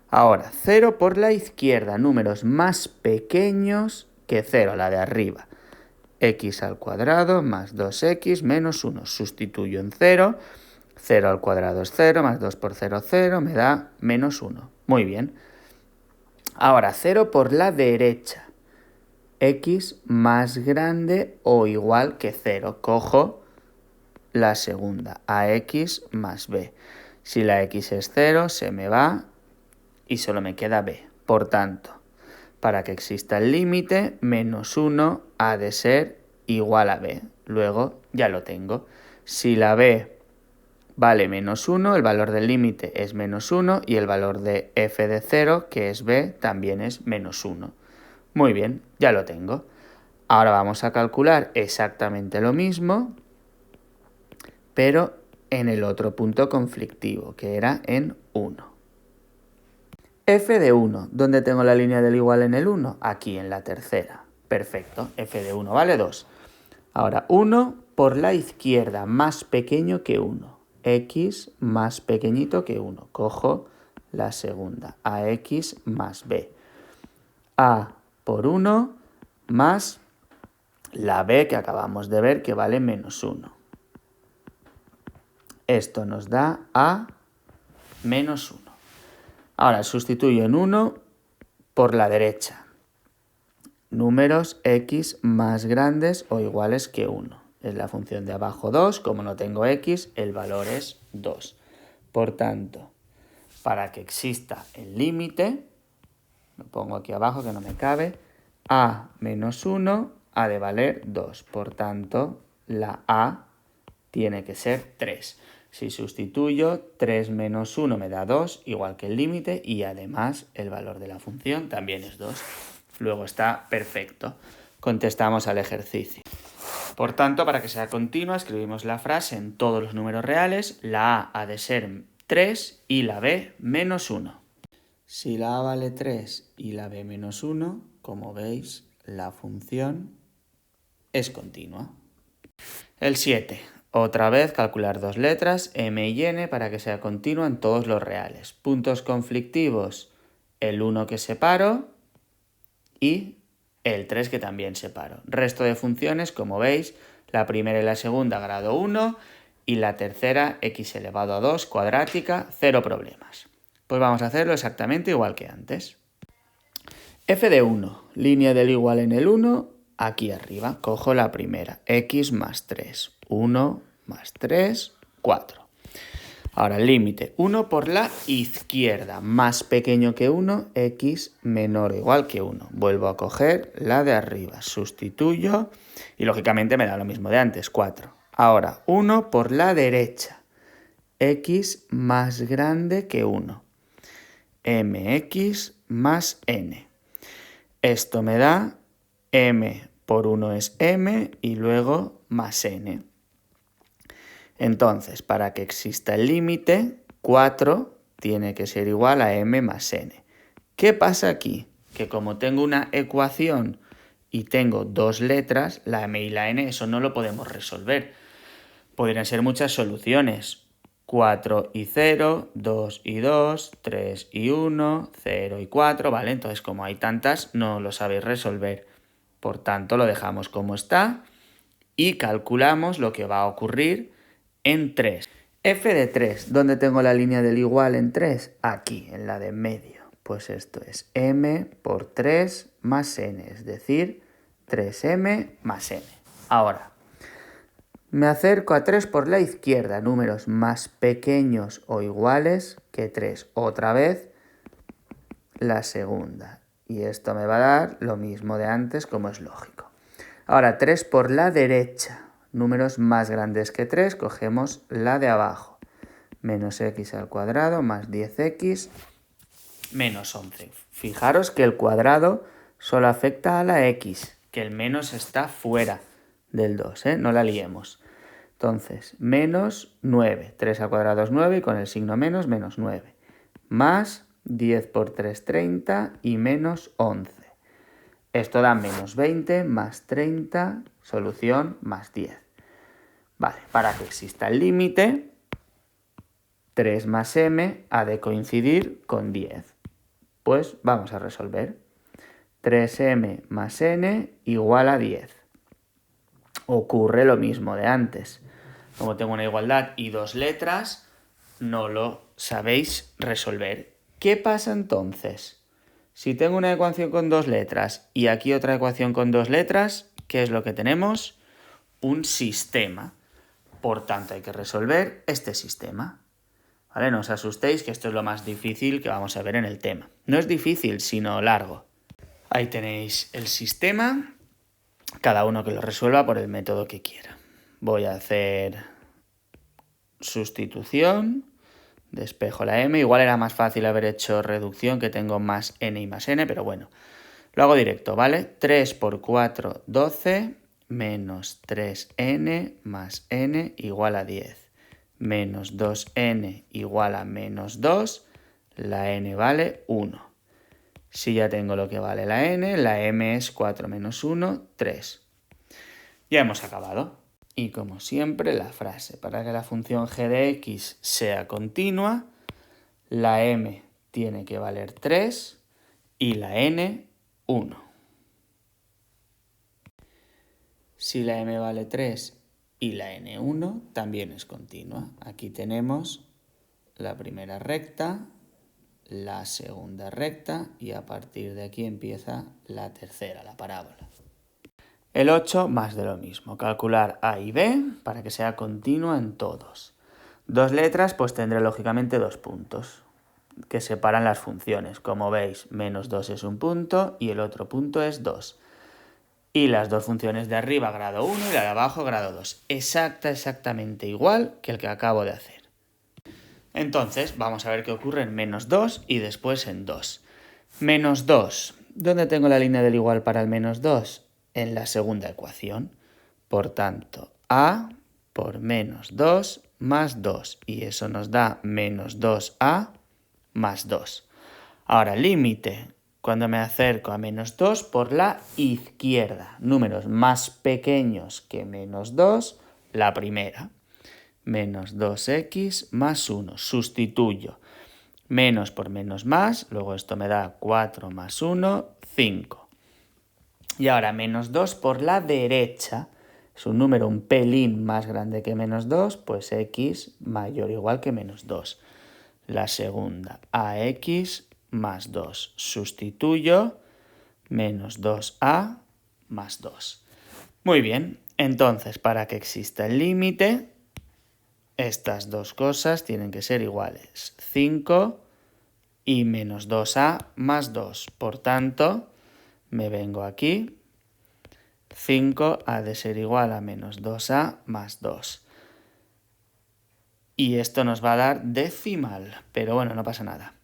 Ahora, 0 por la izquierda, números más pequeños que 0, la de arriba. X al cuadrado más 2x menos 1. Sustituyo en 0. 0 al cuadrado es 0, más 2 por 0, 0, me da menos 1. Muy bien. Ahora, 0 por la derecha. X más grande o igual que 0. Cojo la segunda, ax más b. Si la x es 0, se me va y solo me queda b. Por tanto, para que exista el límite, menos 1 ha de ser igual a b. Luego ya lo tengo. Si la b vale menos 1, el valor del límite es menos 1 y el valor de f de 0, que es b, también es menos 1. Muy bien, ya lo tengo. Ahora vamos a calcular exactamente lo mismo, pero en el otro punto conflictivo, que era en 1. F de 1, ¿dónde tengo la línea del igual en el 1? Aquí, en la tercera. Perfecto, f de 1 vale 2. Ahora, 1 por la izquierda, más pequeño que 1. X más pequeñito que 1. Cojo la segunda, ax más b. A por 1 más la b que acabamos de ver que vale menos 1. Esto nos da a menos 1. Ahora sustituyo en 1 por la derecha. Números x más grandes o iguales que 1. Es la función de abajo 2. Como no tengo x, el valor es 2. Por tanto, para que exista el límite, lo pongo aquí abajo que no me cabe, a menos 1 ha de valer 2. Por tanto, la a tiene que ser 3. Si sustituyo, 3 menos 1 me da 2, igual que el límite, y además el valor de la función también es 2. Luego está perfecto. Contestamos al ejercicio. Por tanto, para que sea continua, escribimos la frase en todos los números reales. La a ha de ser 3 y la b menos 1. Si la a vale 3 y la b menos 1, como veis, la función es continua. El 7. Otra vez calcular dos letras, m y n, para que sea continua en todos los reales. Puntos conflictivos, el 1 que separo y el 3 que también separo. Resto de funciones, como veis, la primera y la segunda grado 1 y la tercera x elevado a 2 cuadrática, 0 problemas. Pues vamos a hacerlo exactamente igual que antes. F de 1, línea del igual en el 1, aquí arriba, cojo la primera, x más 3, 1 más 3, 4. Ahora el límite, 1 por la izquierda, más pequeño que 1, x menor o igual que 1. Vuelvo a coger la de arriba, sustituyo y lógicamente me da lo mismo de antes, 4. Ahora 1 por la derecha, x más grande que 1, mx más n. Esto me da m por 1 es m y luego más n. Entonces, para que exista el límite, 4 tiene que ser igual a m más n. ¿Qué pasa aquí? Que como tengo una ecuación y tengo dos letras, la m y la n, eso no lo podemos resolver. Podrían ser muchas soluciones. 4 y 0, 2 y 2, 3 y 1, 0 y 4, ¿vale? Entonces, como hay tantas, no lo sabéis resolver. Por tanto, lo dejamos como está y calculamos lo que va a ocurrir en 3. F de 3, ¿dónde tengo la línea del igual en 3? Aquí, en la de en medio. Pues esto es m por 3 más n, es decir, 3m más n. Ahora, me acerco a 3 por la izquierda, números más pequeños o iguales que 3. Otra vez, la segunda. Y esto me va a dar lo mismo de antes, como es lógico. Ahora, 3 por la derecha. Números más grandes que 3, cogemos la de abajo. Menos x al cuadrado más 10x menos 11. Fijaros que el cuadrado solo afecta a la x, que el menos está fuera del 2, ¿eh? No la liemos. Entonces, menos 9. 3 al cuadrado es 9 y con el signo menos, menos 9. Más 10 por 3, 30 y menos 11. Esto da menos 20 más 30, solución más 10. Vale, para que exista el límite, 3 más m ha de coincidir con 10. Pues vamos a resolver. 3m más n igual a 10. Ocurre lo mismo de antes. Como tengo una igualdad y dos letras, no lo sabéis resolver. ¿Qué pasa entonces? Si tengo una ecuación con dos letras y aquí otra ecuación con dos letras, ¿qué es lo que tenemos? Un sistema. Por tanto, hay que resolver este sistema. ¿Vale? No os asustéis, que esto es lo más difícil que vamos a ver en el tema. No es difícil, sino largo. Ahí tenéis el sistema, cada uno que lo resuelva por el método que quiera. Voy a hacer sustitución, despejo la m, igual era más fácil haber hecho reducción, que tengo más n y más n, pero bueno, lo hago directo, ¿vale? 3 por 4, 12, menos 3n más n igual a 10. Menos 2n igual a menos 2, la n vale 1. Si ya tengo lo que vale la m es 4 menos 1, 3. Ya hemos acabado. Y como siempre, la frase. Para que la función g de x sea continua, la m tiene que valer 3 y la n 1. Si la m vale 3 y la n 1, también es continua. Aquí tenemos la primera recta, la segunda recta y a partir de aquí empieza la tercera, la parábola. El 8, más de lo mismo. Calcular a y b para que sea continua en todos. Dos letras, pues tendré lógicamente dos puntos que separan las funciones. Como veis, menos 2 es un punto y el otro punto es 2. Y las dos funciones de arriba, grado 1, y la de abajo, grado 2. Exactamente igual que el que acabo de hacer. Entonces, vamos a ver qué ocurre en menos 2 y después en 2. Menos 2. ¿Dónde tengo la línea del igual para el menos 2? En la segunda ecuación. Por tanto, a por menos 2 más 2. Y eso nos da menos 2a más 2. Ahora, límite. Cuando me acerco a menos 2 por la izquierda. Números más pequeños que menos 2, la primera. Menos 2x más 1. Sustituyo. Menos por menos más. Luego esto me da 4 más 1, 5. Y ahora menos 2 por la derecha. Es un número un pelín más grande que menos 2, pues x mayor o igual que menos 2. La segunda, ax más 2. Sustituyo, menos 2a más 2. Muy bien, entonces para que exista el límite, estas dos cosas tienen que ser iguales. 5 y menos 2a más 2. Por tanto, me vengo aquí. 5 ha de ser igual a menos 2a más 2. Y esto nos va a dar decimal, pero bueno, no pasa nada.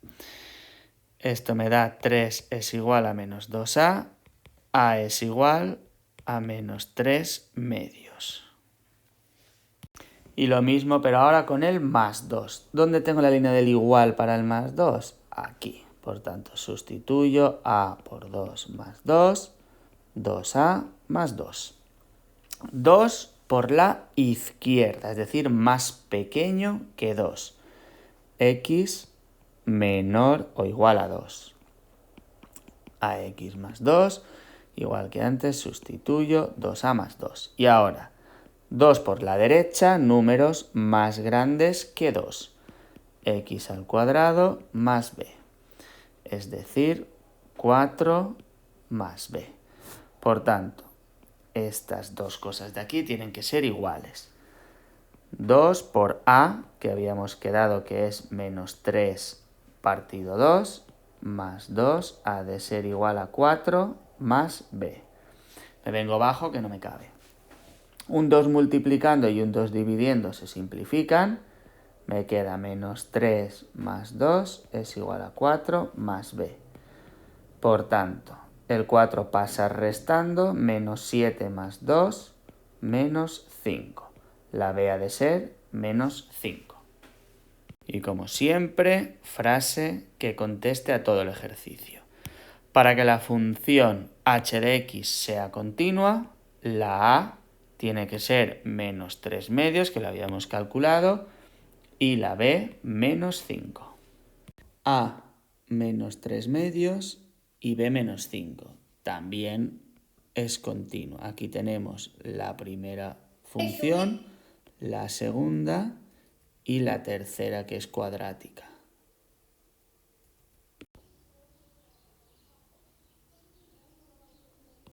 Esto me da 3 es igual a menos 2a es igual a menos 3 medios. Y lo mismo, pero ahora con el más 2. ¿Dónde tengo la línea del igual para el más 2? Aquí. Por tanto, sustituyo a por 2 más 2, 2a más 2. 2 por la izquierda, es decir, más pequeño que 2. X menor o igual a 2. A x más 2, igual que antes, sustituyo 2a más 2. Y ahora, 2 por la derecha, números más grandes que 2. X al cuadrado más b. Es decir, 4 más b. Por tanto, estas dos cosas de aquí tienen que ser iguales. 2 por a, que habíamos quedado que es menos 3 partido 2, más 2 ha de ser igual a 4 más b. Me vengo abajo que no me cabe. Un 2 multiplicando y un 2 dividiendo se simplifican. Me queda menos 3 más 2 es igual a 4 más b. Por tanto, el 4 pasa restando, menos 7 más 2, menos 5. La b ha de ser menos 5. Y como siempre, frase que conteste a todo el ejercicio. Para que la función h de x sea continua, la a tiene que ser menos 3 medios, que lo habíamos calculado, y la b menos 5. A menos 3 medios y b menos 5. También es continua. Aquí tenemos la primera función, la segunda y la tercera, que es cuadrática.